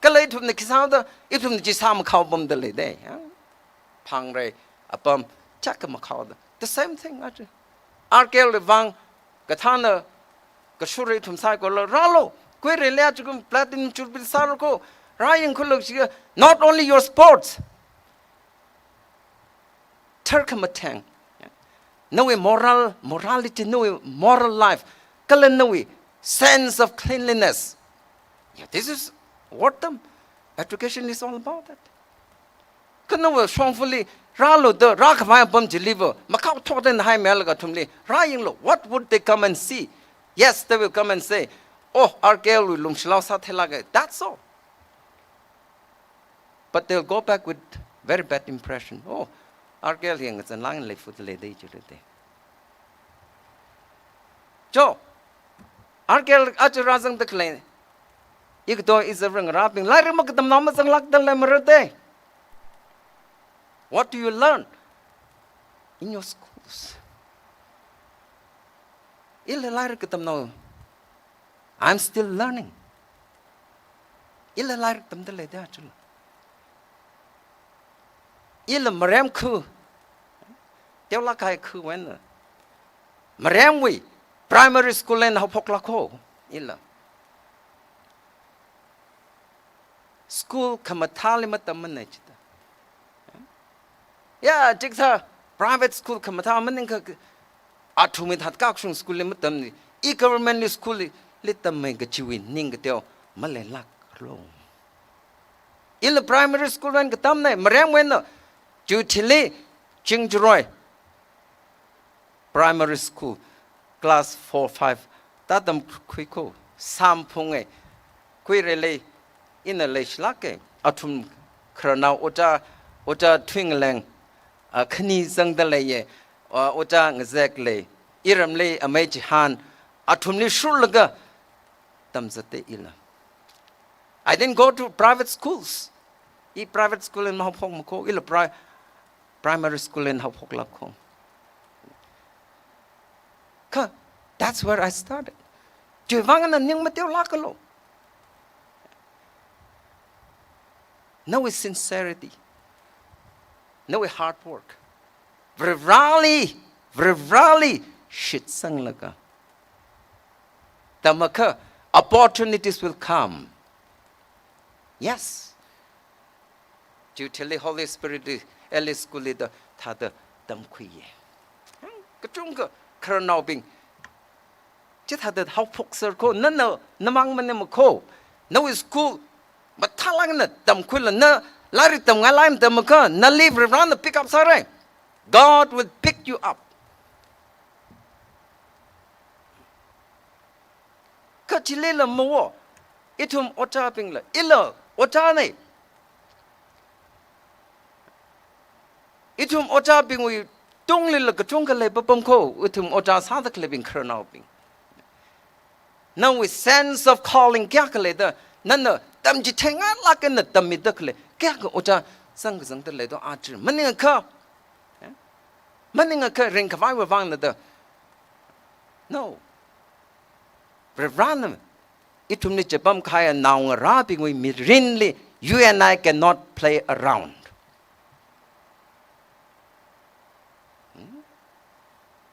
Kalatum the Kisada, itum Jisam Kaubum de Lede, Pangre, a bump, Chakamakauda. The same thing, actually. Arkel Vang, Gatana, Gashuri tum cycle, Ralo, Query Latigum, Platinum should be Sarako, Ryan Kuluk, not only your sports. Turkamatang. No morality, no moral life. Kalanui, sense of cleanliness. Yeah, this is what the education is all about. That. Kanawa strongfully, Ralo, the Rakavaya Bum deliver, Macau taught in high Malaga Tumli, Ryan, what would they come and see? Yes, they will come and say, oh, our girl will lumshlaw. That's all. But they'll go back with very bad impression. Oh, our girl here is a long life with the lady. Joe, our girl Acharazang the claim. Igdo is a ring wrapping. Larimak the mamas and lock the lemmer. What do you learn in your schools? I'm still learning. Ila Mariam Ku, Tewlakai Ku when Mariam we primary school and Hopoklako, Illa school Kamatali Matamanage. Yeah, Jigsa private school Kamataman Atumit had Kakshun school limitam, e government school lit them make a chewy Ningatel Malay Rome. Illa primary school and Katamne, Mariam when Jutili, Jingjoy. primary school class 4 5 ta dam khui ko sam phung e khui re le in a le shlak e athum khrana ota twing leng khni zang da le ye ota ngzek le iram le amai chi han athum ni shul laga tam zate ila I didn't go to private schools. Private school in Mahapok Mako, primary school in Mahapok Lako. That's where I started. No with sincerity. No with hard work. Vrivali, shit sang laga. Tamaka, opportunities will come. Yes. Due to the Holy Spirit, Eli school leader, Tada Damkuye. Katunga, Colonel Bing. Just had that how Poxer co, no, Namang Manamako. No school, but Talangna, Damquilla, no, Laritam, Alam Damaka, no leave around the pick up Sarai. God will pick you up. Kachilila Mo, Itum Ota Pingla, Illa. Otane. Itum ota bing we don't little katunga le babumko, utum ota sada clipping kernel bing. Now with sense of calling calculator, none tam jitanga like in the tamidukle, calc ota sang the ledo archer, manning a car. Manning a car ring kavai with one the. No. Random. Itum ni jabam kaya now rapping with me rinly, you and I cannot play around.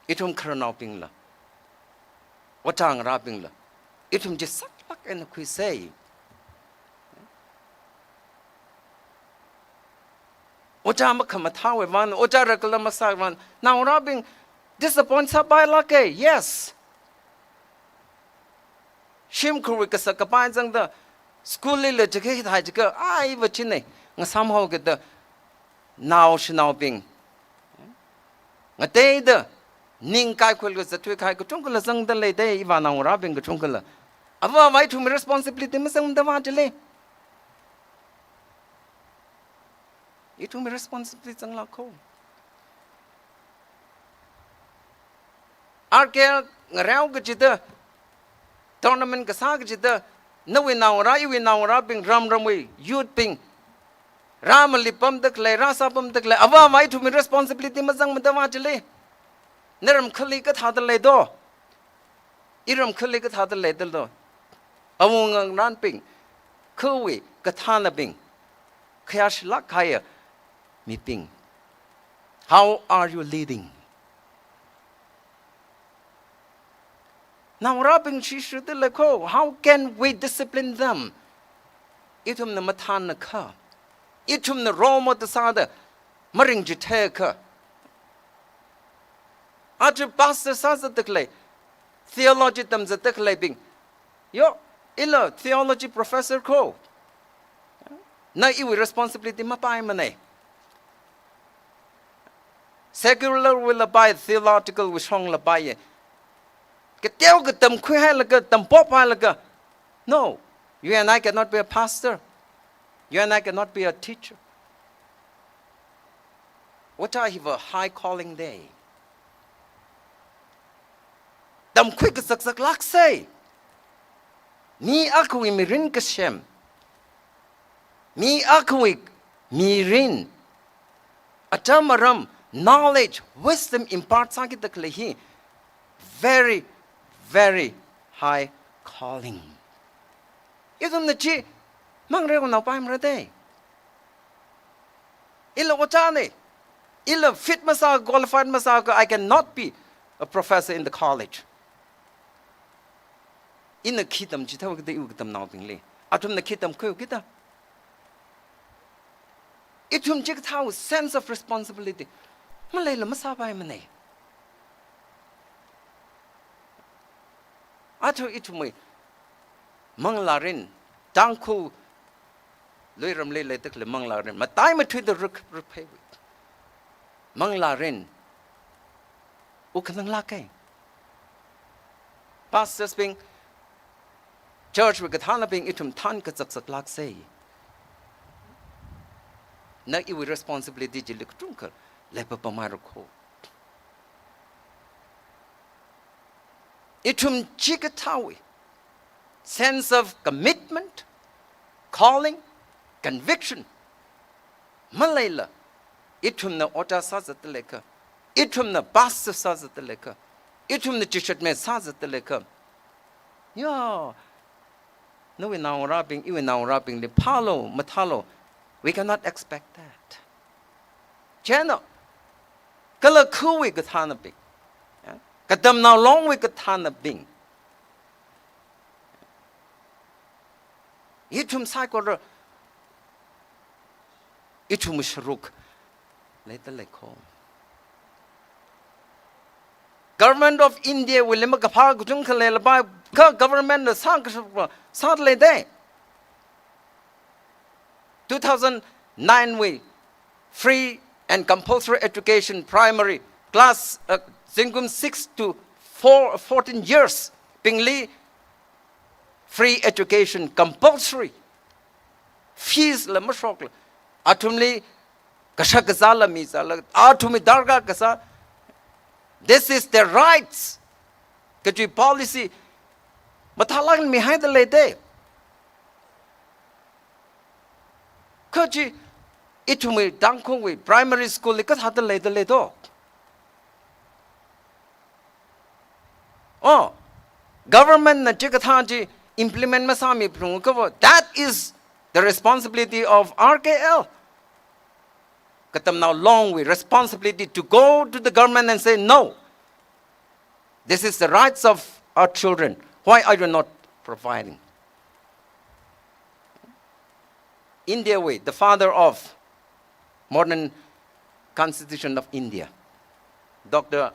Itum kernoping la. Watang rapping la. Itum just suck luck and we say. Otama kamata with one, Otarakalamasai one. Now rapping disappoints her by lucky, yes. Shim Kurika Sakapan the school little educated Hajika, I vachine, and somehow get the now she now being. A day the Ning Kaikul was the Twika Kutunkula Zang the late day, Ivan or Rabin Kutunkula. Ava why to me responsibility, Miss Davantele. It to me responsibility and Lako. Arkel, Raugajita. Tournament Kasagita, no we now rapping ram way, you'd ping Ramali pump the clay, Rasa pump the clay, Ava, why to me responsibility, Mazang Madavajale? Neram Kalikat had the ledo. Iram Kalikat had the ledo. Among ramping, Kuwi, Katana bing, Kayash Lakaya, me ping. How are you leading? Now, Robin, she should like, oh, how can we discipline them? Itum the matana ka. Itum the Roma the Sada, Maring Jiteka. After Pastor Sasa the clay, theology them the clay being. Yo, illa theology professor ko. Na iwi responsibility mapaimane. Secular will abide, theological with strong labaye. No, you and I cannot be a pastor. You and I cannot be a teacher. What I have a high calling day. Dam quick sak lak say. Mi akwi mirin kashem. Mi akwi mirin. Atamaram knowledge, wisdom imparts sakit the klehi. Very high calling. Isn't the chi? Mangrego now paim rade. Illa watane. Illa fit masaka, qualified masaka. I cannot be a professor in the college. In the kitam chita the ugatam now bingly. Atum the kitam ku kita. Itum jigtau sense of responsibility. Malayla masaba mane. Atu itumi Manglarin, Tangkhul, Luram Lele Tikle Manglarin, my time between the RAPHEI. Manglarin, Ukanang lakay. Pastors being church with Katana being itum tan katzak lak say. Na iwi responsibility jilik trunkal lepa pamaroko. Itum chikatawi. Sense of commitment, calling, conviction. Malayla. Itum na ota sazataleka. Itum na basta sazataleka. Itum na chishat me sazataleka. Yeah. No, we now rapping, even now rapping the palo, matalo. We cannot expect that. Channel. Kala kuwi katana bing. KATAMNAO long we katana bing. Itum cycle. Itum shruk. Later like home. Government of India will limit kapag junkalel by government the sadly day. 2009 we free and compulsory education primary class Zingum 6 to 14 years. Pingli free education compulsory. Fees la mashokla. Atumli kashakazala mizala. Atumi darga kasa. This is their rights. Kaji policy. Matalang behind the lady. Kaji itumi Tangkhul we primary school likat had the lady. Oh, government na chikataji implement masami prungkavo. That is the responsibility of RKL. KATAMNAO long way responsibility to go to the government and say no. This is the rights of our children. Why are you not providing? India way, the father of modern constitution of India, Dr.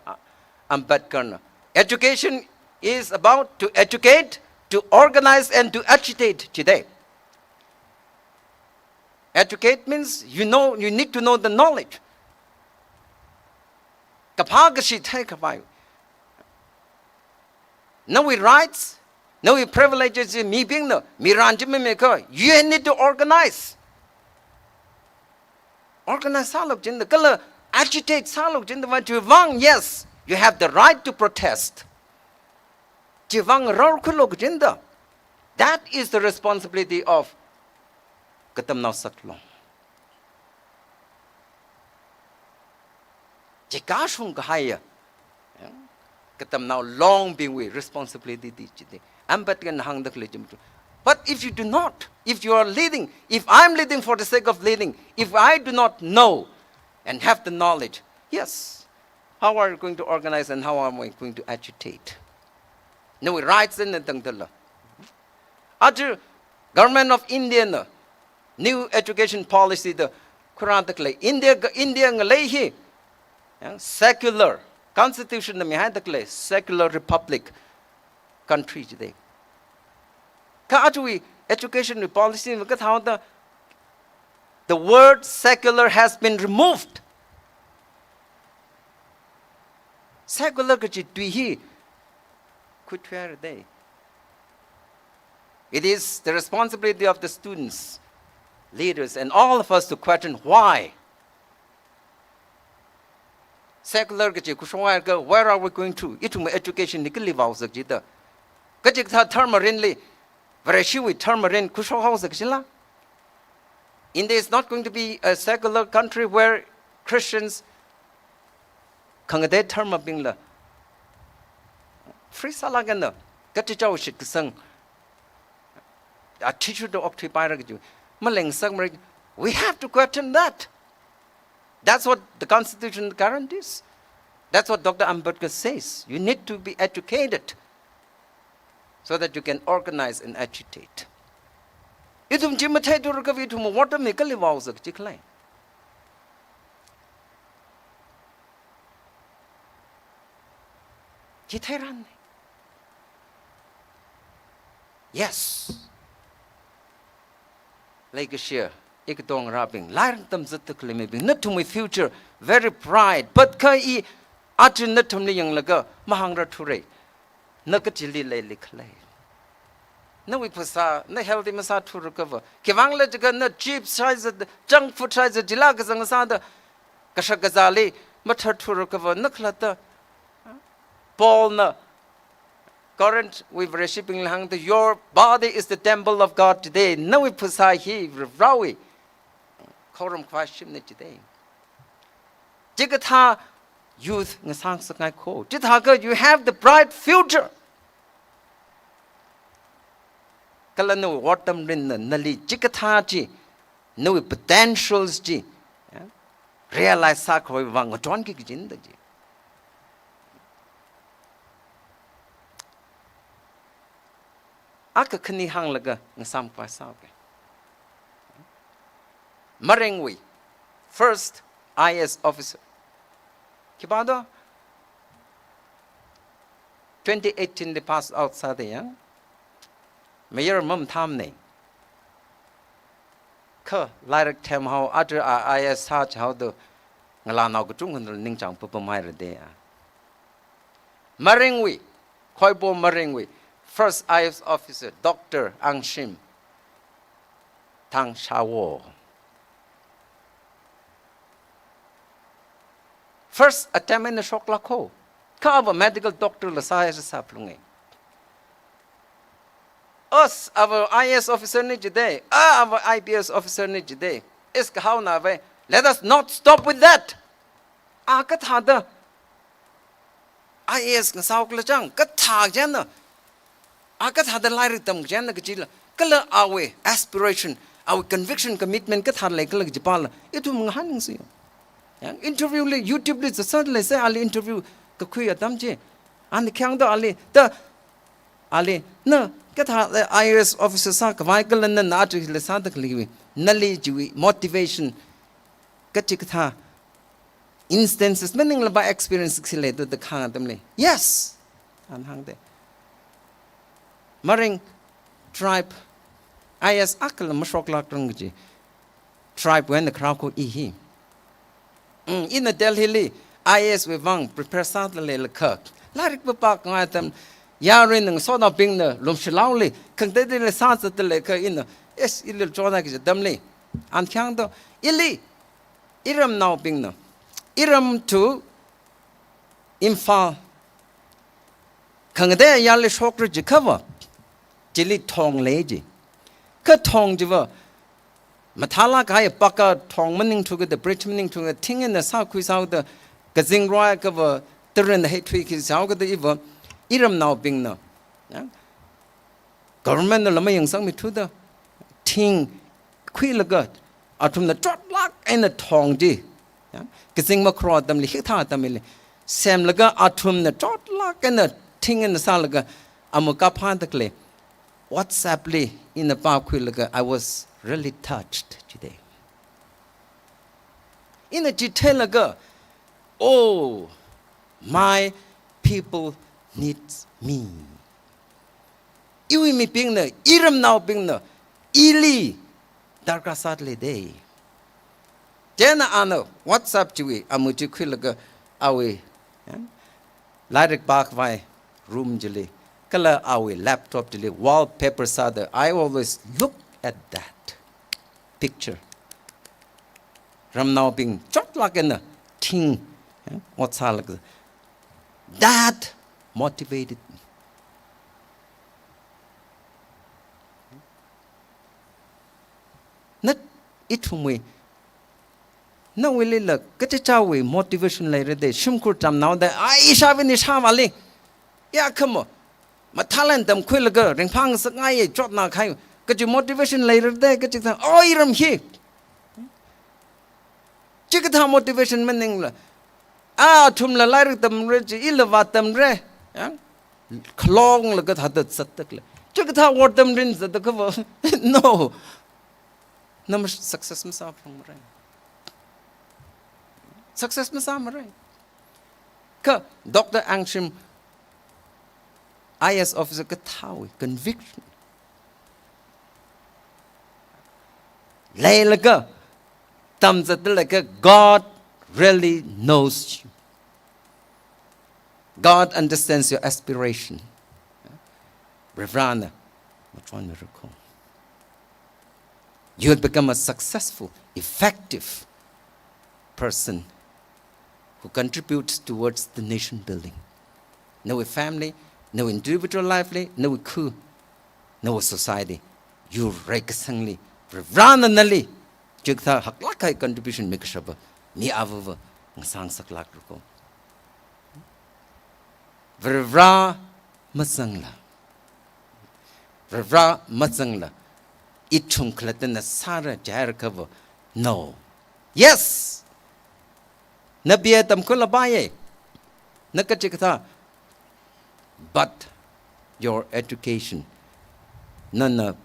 Ambedkar. Education is about to educate, to organize and to agitate today. Educate means you need to know the knowledge. Kapagashi take kapayo. No we rights, no we privileges me being no miranjimimeka. You need to organize. Organize salok jin the color agitate salok jin the vang, yes, you have the right to protest. Jivang rorkulok jinda. That is the responsibility of KATAMNAO satlong. Jikashung kahaya. KATAMNAO long being we responsibility today. But if you do not, if you are leading, if I'm leading for the sake of leading, if I do not know and have the knowledge, yes, how are you going to organize and how am I going to agitate? No rights in the Tangkhul. After government of India, new education policy, the Quran, India ngalehi, secular constitution, the secular republic country today. Kaatui education policy, look at how the word secular has been removed. Secular kachituhi. It is the responsibility of the students, leaders, and all of us to question why. Secular, where are we going to? Education, India is not going to be a secular country where Christians free salagana gatijaw shit kusang a teacher to occupy maleng sang we have to question that. That's what the constitution guarantees. That's what Dr. Ambedkar says. You need to be educated so that you can organize and agitate. Itum jimatay to recover itum water make a live house of Chiklay. Jiteran. Yes. Like a share, ikatong rapping, learn them maybe not to my future, very pride, but kai อาจนึกทำนี่ยังละก็มหังรัทุเรนักจิลิเลยลิขเลยนักวิปัสสนานัก healthy มาสาทุรกวะคิดว่าเลยจะกันนัก cheap size junk food size จิลากระสังสารกษักกษัลีมาทัดทุรกวะนักละตาPaul na current we've receiving lang the your body is the temple of God today no we pusai he rawi koram question ni today jigatha youth ngasang sakai ko jitha you have the bright future kalano watam rin nali jigatha ji no potentials ji realize sa ko wang ton ki jin da ji aka khani hang laga ngasam kwa sao ke marengwi first IS officer kibado 2018 they passed outside the young mayor mum tham ne kha like them how other IS search how the ngala naw ku chung ning chang pu mai re de marengwi khoi bo marengwi First IS officer, Dr. Angshim Tangkhul. First attempt in the shock lako. Cover medical doctor la saya sa plunge. Us, our IS officer ni today, our IPS officer ni today. Is how na ve. Let us not stop with that. Kat hada IS ng sao kla chang kat thag jan na. Akat hada lai ritam jan na kachila. Kala our aspiration, our conviction, commitment kat hada lai kala kajipala. Itu mga haning siyo. Interview le YouTube le sa le sa ali interview ka kuya tamje. Ani kyang do ali ta ali na kat hada IRS officer sa ka vai kala na na tu le sa tak liwi. Nali jiwi motivation kachikatha instances meaning la ba experience sile to the khang tamle. Yes. An hang de. Maring tribe IS akal mashok lak rangji. Tribe when the crowd ko ihi. In the Delhi IS we wang prepare sadly le kirk. Larik pa ka tam yarin ng so na ping na lum shilawli kang de le sa sa le ka in es ilil chona ki damli. An kyang do ili iram now ping na. Iram to Imphal kang de yali shokru ji cover. Jili thong leji. Ka thong jiwa mathala kaya paka thong maning to the bridge maning to the thing in the south quiz out the gazing roy cover turn the head tweak is out the evil iram now bing no government the lama yang sang me to the thing quilagat atum the drop lock and the thong ji gazing macro them li hita tamili sam laga atum the drop lock and the thing in the salaga amuka pantakle WhatsApp li in the park quilaga I was really touched today. In a detail ago, oh, my people needs me. Iwi mi ping na, iram now ping na, ili, darka sadly day. Jena ano, WhatsApp jiwi, amuji kwilaga, awe, lirik bak vai, room jili, kala awe, laptop jili, wallpaper sada. I always look at that picture. Ram now being chot like in a thing. What's all like that motivated me. Not it from we. No, we look, get it away, motivation later day. Shumkur tam now that I shavin is havali. Yeah, come on. My talent, them quillager, ring pang sang jot na kai. Get your motivation later there, get you oh, you're here. Chickata motivation meaning tum la lyric them rich, illavat them re. Clong like at the satakle. Chickata what them rins at the cover. No. No success myself from rain. Success myself rain. Dr. Angshim IS officer Katawi conviction. Laylaga, God really knows you. God understands your aspiration. Reverend, what's one miracle? You will become a successful, effective person who contributes towards the nation building. No family, no individual life, no coup, no society. You regularly, reverently, jigta haklakai contribution make shaba ni avuva sang saklak ruko. Vervra matsangla. Vervra matsangla. Ichung klatana sara jair cover. No. Yes. Nabiya tamkul abaye. Nakachikta. But your education, none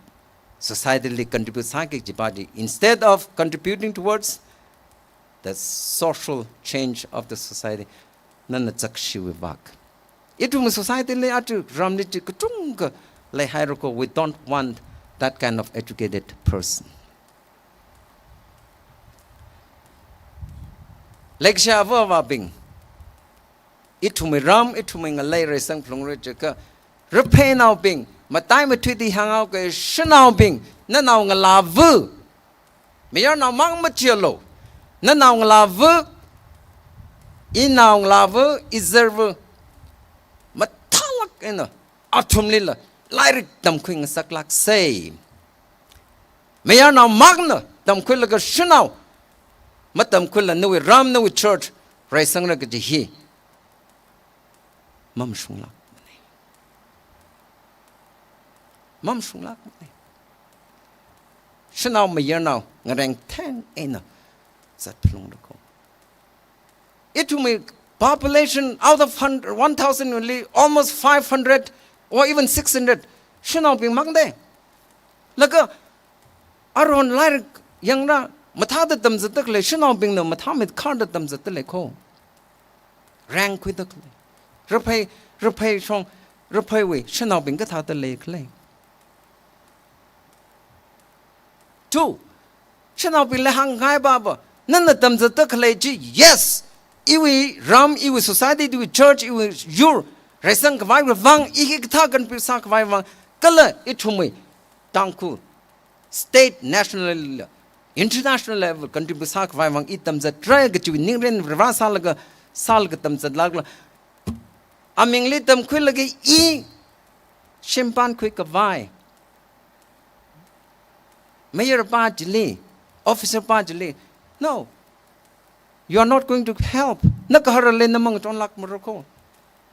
societally contributes body. Instead of contributing towards the social change of the society, none back. It was societally atu ramniti kutung like hierarchy. We don't want that kind of educated person. Like Shava Bing. Itumi ram, itumi ngalay resang plungre jaka. RAPHEI now bing. Matay matwiti hangaw kay shanaw bing. Nanaw ngalavu. Mayor now mang machilo. Nanaw ngalavu. Inaw ngalavu iserve. Matalak ina. Atum lila. Lyric dam kwing saklak say. Mayor now magna. Dam kwilaga shanaw. Matam kwila no ram no church. Resang na kajihi. Mam shunglak. Mam shunglak. Shanaw mayor now. Ngarang tang ina. Zat plung ko. It to me population out of 1,000 only almost 500 or even 600. Shanaw bing magde. Laka aron lyric yang na matada tam zatak le shanaw bing na matamit karda tam zatak ko. Rank with the RAPHEI song RAPHEI we shanaw bing ka the lake lay. 2. Shanaw bing le hang hai baba. None of them zatak le ji yes. Iwi ram iwi society iwi church iwi your resang kawai wang iki katagan pisa kawai wang kala itumi Tangkhul state national international level contribute sa kawai wang itam za try ga chiwi ningren rasa laga sal ga tam za lagla amingli tam khul lagi I shimpan khui kawai mayor pa jili officer pa jili no. You are not going to help. Nakaharale namang ton lak moroko.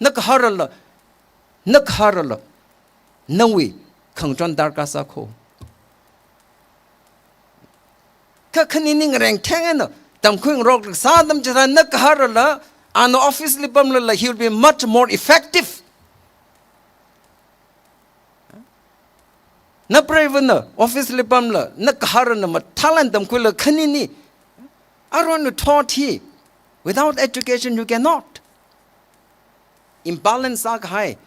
Nakaharala. Nakaharala. Nawi kang ton darkasa ko. Kakanining rang tangana. Tam kuing rock sadam jara nakaharala. Ano office lipamla he will be much more effective. Na prevena office lipamla nakaharana matalan tam kuila kanini. I want to taught he. Without education, you cannot. Imbalance are high.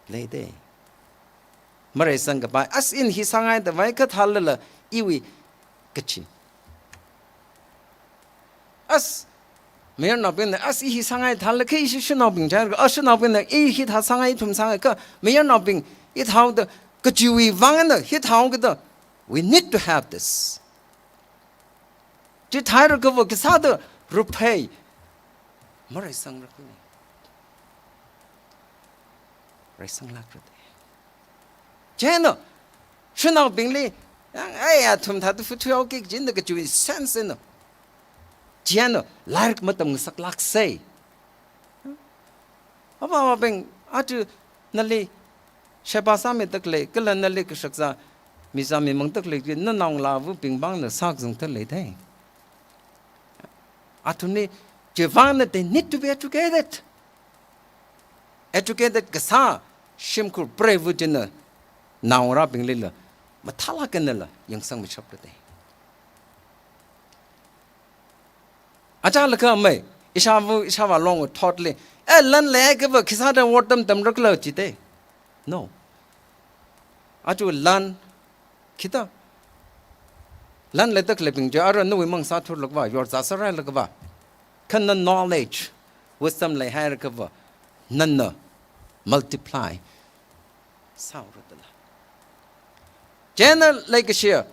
Lay day. Maray sangabay. As in his sangay the vaikat halala iwi kachi. As mayor not been the as he sangay halaki should not be jar. Us should not been the hit has sangay tum sangaka. Mayor not being it how the kachi vangana hit how the we need to have this. Ji thai ko wo kisada RAPHEI marai sang rakhu rai sang lak rade jeno shunao bingli ai ya thum tha tu futu ok jin de chu sense no jeno larik matam sak lak sei aba beng atu nali shepasa me takle kala nali ke shaksa misa me mang takle na nong la vu ping bang na sak jong ta le thai Atuni Jevana, they need to be educated. Educated Gasa, Shimkur brave dinner, now rapping lilla, Matala canella, young sang with chocolate. Ajalaka may, Ishava long with totally, Lan leg of a Kisada watem them regular chite. No. Aju lan kita. Lan letak leping jara no among Satur Lagva, your Zasara Lagva. Can the knowledge wisdom lay hai recover none multiply sao rồi đó channel like share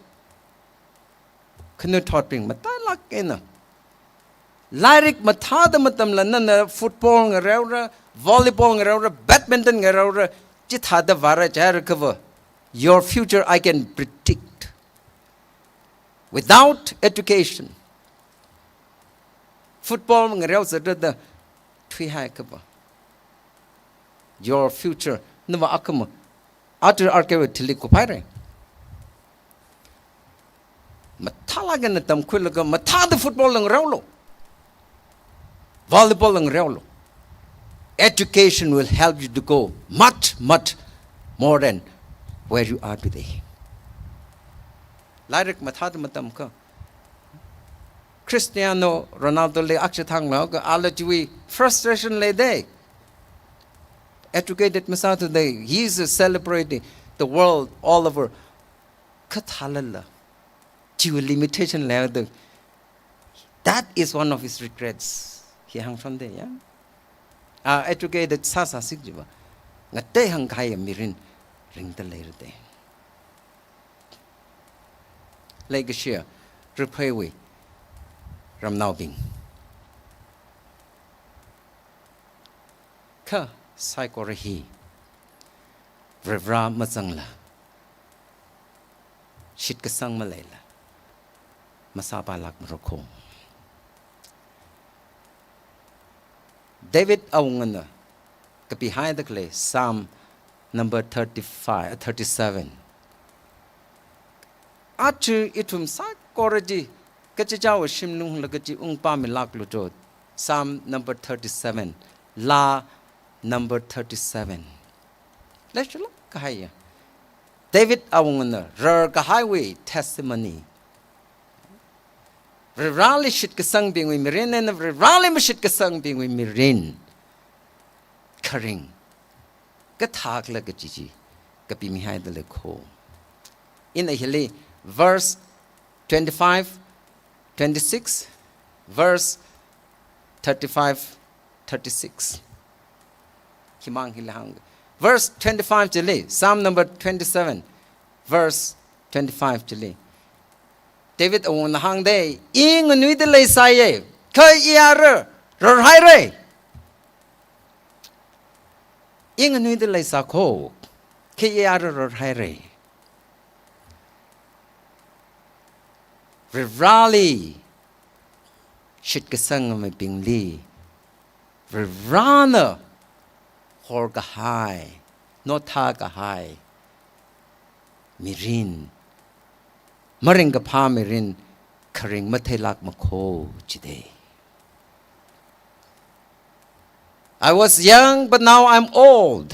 khnu thot ping mata lak ena lyric matha da matam la nana football ngaraura volleyball ngaraura badminton ngaraura chitha da vara ja recover your future I can predict without education football ngaraura da thui hai cover your future nova akam atu arkewe thili ko phare mathala gan tam khul ga matha the football ng raulo volleyball ng raulo education will help you to go much more than where you are today like matha the matam ka Cristiano Ronaldo le akshathang la ga alajui frustration le day educated masa today he is celebrating the world all over kathalala to limitation level that is one of his regrets he hang from there yeah educated sasa sikjiba ngate hang khai mirin ring the later day like share RAPHEI we RAPHEI bing ka psychology revra mazangla shit ka sang malela masaba lak maroko David awngana ka behind the clay Psalm number 37 atu itum psychology ka chaw shimnung lagaji ungpa milak lujo Psalm number 37 la number 37 let's look kahaya David awngana rar ka highway testimony rally shit ka sang bing we mirin and rally ma shit ka sang bing we mirin karing ka thak la ka ji ka pi mi hai de kho in a hili verse 25 26 verse 35 36 himang hilang verse 25 jili Psalm number 27 verse 25 jili David on the hang day ing nui de lay sai ka yar ro hai re ing nui de lay sa kho ka yar ro hai re rally shit ka sang me ping li rana hor ka hai no tha ka hai mirin maring ka pha mirin kharing mathelak makho chide I was young but now I'm old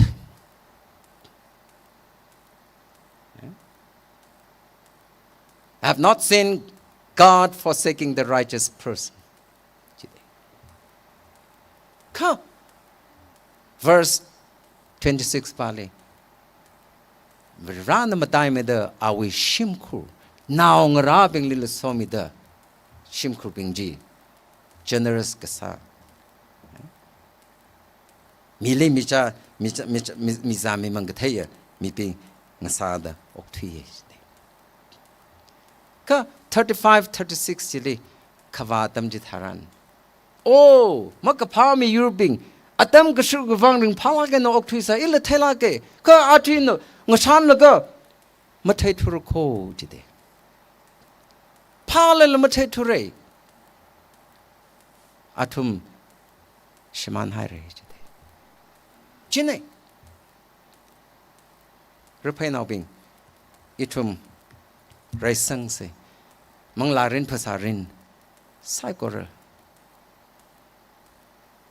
I have not seen God forsaking the righteous person come verse 26 pali Rana matai me da awi shimkur now ngara bing lil somi da shimkur bing ji generous kasa mile micha mizami mangathaya mi pi ngasa da okthui ka 35 36 jili khawa tam ji tharan oh makapha mi yurbing atam gasur gwang ring phala ke no okthui sa ila thela ke ka atin ngasan la ka mathai thur kho jide phala la mathai thure atum shiman hai re jide jine RAPHEI now bing itum raisang se manglarin phasarin saikora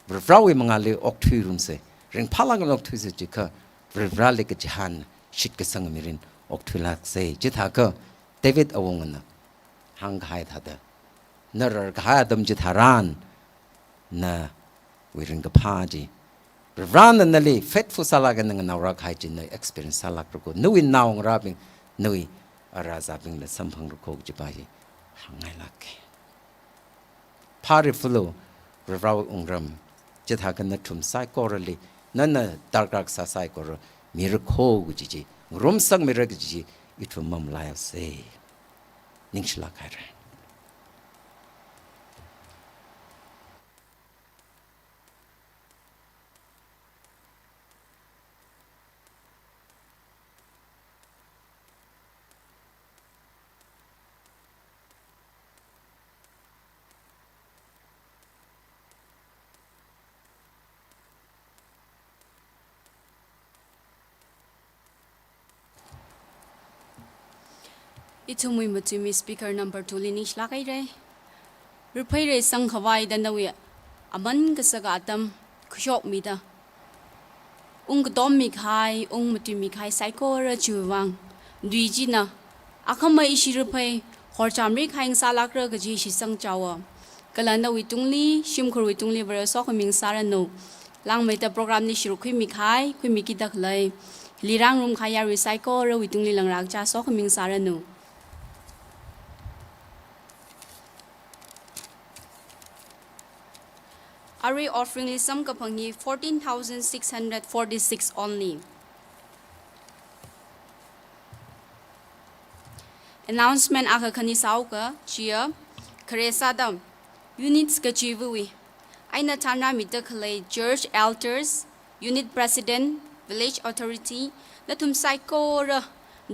Vrawi mangali okthui rum se ring phalang okthui se jika vrali ke jahan shit ke sang mirin okthui lak se jitha ka David awongna hang ghai thada nar gha dam jitharan na wiring ka phaji ran nali faithful salaga nang nawra khai jin experience salak ko nui naung rabing nui araza bing le samphang ro ko jibai hangai lak phari fulo raw ungram จะทากันนัทุมไซโกรลีนั่นน่ะดาร์กรักษาไซโกรมีรโคกุจิจิรวมสักมีรกุจิจิอิทุมมัมลายเซ่นิ่งชลาคาย Itumui matumi speaker number 2 linish lakai re. Rupai re sang khawai danawi aman kasaga atam khushok mida. Dom mikhai matumi khai psycho ra chuwang. Duiji na akama ishi rupai horchamri khaing salakra gaji shi sang chawa. Kalanda witungli shimkhur witungli vera sokaming sarano. Lang mai ta program ni shiru khui mikhai khui miki daklai. Lirang room khaya recycle ra witungli lang rakcha sokaming sarano. Are offering lisam kapangi 14,646 only. Announcement aka kani sauka chia kresada units ka chiwi. Aina tana mitakale church elders, unit president, village authority, natum psycho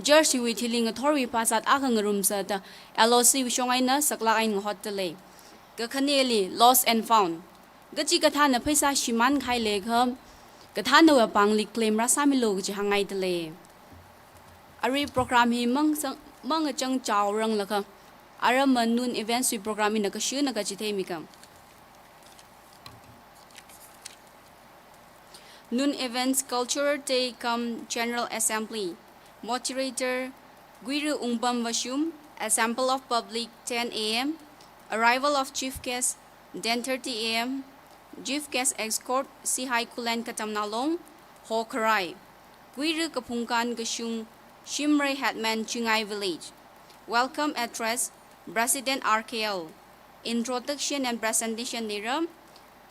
church withiling authority pasat aka ngarumsa da LOC wishongaina sakla ain hotele. Ka kaneli lost and found. Gaji kathana paisa shiman khai lekham kathana wa pangli claim rasami log ji hangai tele ari program hi mang chang chaw rang lakha ara manun events we program in ka shu na ka chi themika noon events culture day come general assembly moderator Guiru Ungbam Vashum assemble of public 10 a.m. arrival of chief guest 10:30 a.m. Chief guest escort si Hai Kulan KATAMNAO Ho Karai Guiru Kapungkan Gashung Shimray Hetman Chingai Village. Welcome address President RKL. Introduction and presentation Niram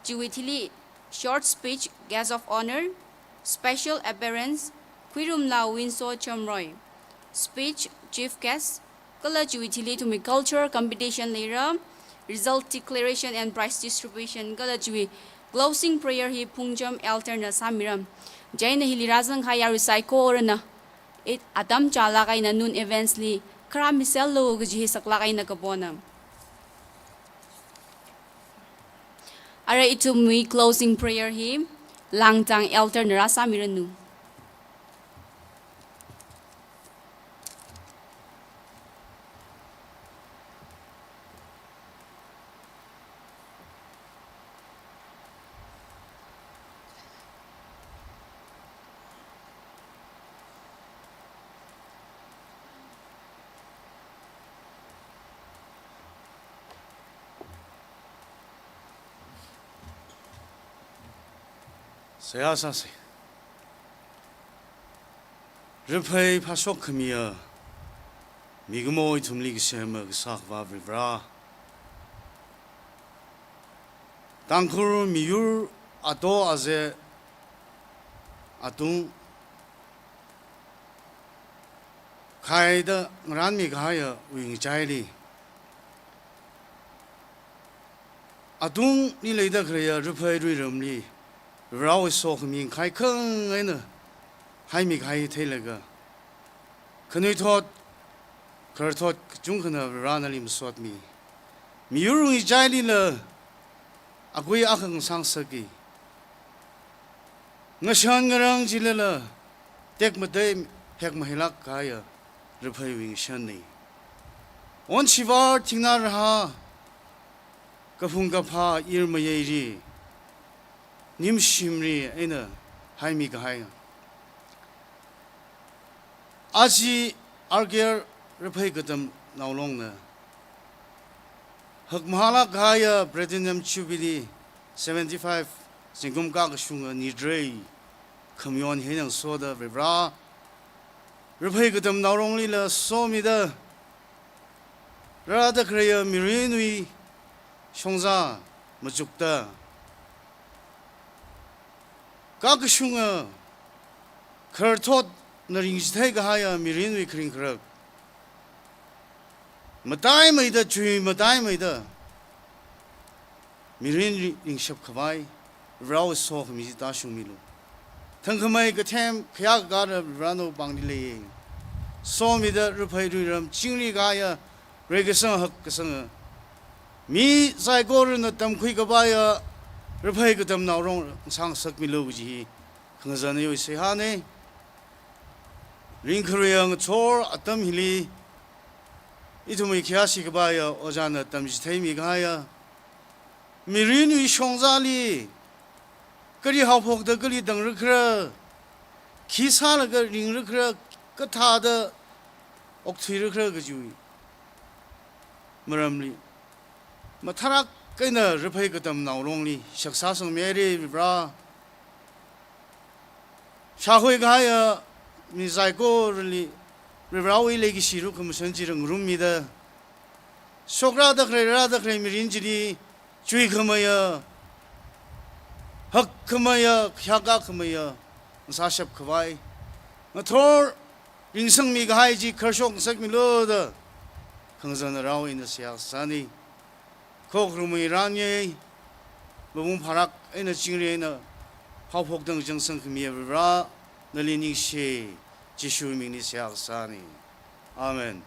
Juwithili short speech guest of honor special appearance Quirum La Winso Chamroy. Speech chief guest Kala Juwithili to me culture competition Niram result declaration and prize distribution galajui closing prayer hi pungjam alternate samiram jaina hilirazang khaya recycle na it adam chala kaina noon events li kra misel lo gji sakla kaina kabona ara itu mi closing prayer hi langtang alternate samiranu Saya sasi. RAPHEI pasok kamiya. Migmo itumli gisema gisakwa vibra. Tangkhul miyur ato aze atung kaida ngran mi gaya wing chaili. Atung ni leida kreya RAPHEI ruiramli. Rao so min khai khang ai na hai mi khai theilaga khnoi thot khar thot chung khna ranalim sot mi miuru i jaili la agui akhang sang saki ngashan ngarang jilala tek mate hek mahilak kaya RAPHEI wing shan ni on shivar thingna raha kafung kapha irma yeiri nimshimri ena haimi gahaya aji arger RAPHEI katam naulong na hak mahala gahaya platinum jubilee 75 singum ka shunga ni drei kamyon henang soda vibra RAPHEI katam naulong lila somida rada kreya mirinui shongza majukta các cái sung à khởi thoát nó ring thấy cái hai à mirin với kring khởi mà tai mày đó chui mà tai mày đó mirin ring sập khvai rau so mi ta sung mi lu thằng cái mày cái thêm khía cái đó rano bang đi lấy so mi đó rồi phải rồi làm chính lý cái à rồi cái sang học cái sang mi sai cô rồi nó tâm khui cái bài à rồi phải cái tâm nào rong sang sắc mi lu gì không giờ này sẽ ha này ring khởi ang chor atam hili itu mi khía sĩ cái bài à ở trên nó tâm chỉ thấy mi cái à mi rin uy song ra li cái gì học học đó cái gì đằng rực rỡ khi xa là cái ring rực rỡ cái thà đó ốc thủy rực rỡ cái gì mà làm li mà thà cái nào rồi phải cái tâm nào rong li sắc xa sang mẹ đi ra xã hội cái à mi giải cô rồi li rồi ra uy lấy cái gì rồi cũng sinh chỉ rằng rum mi đó sốc ra đó cái mi rin chỉ đi chui không ai hắc không ai khia ga không ai sa sập khvai mà thôi ring sang mi cái hai chỉ khởi sốc sắc mi lo đó không dân ra uy nó sẽ sani khóc rum mi ran ye bông pharak ai nó chính riêng nó học học đằng chẳng sang mi ra nó liên hệ chỉ số mình đi sẽ sani amen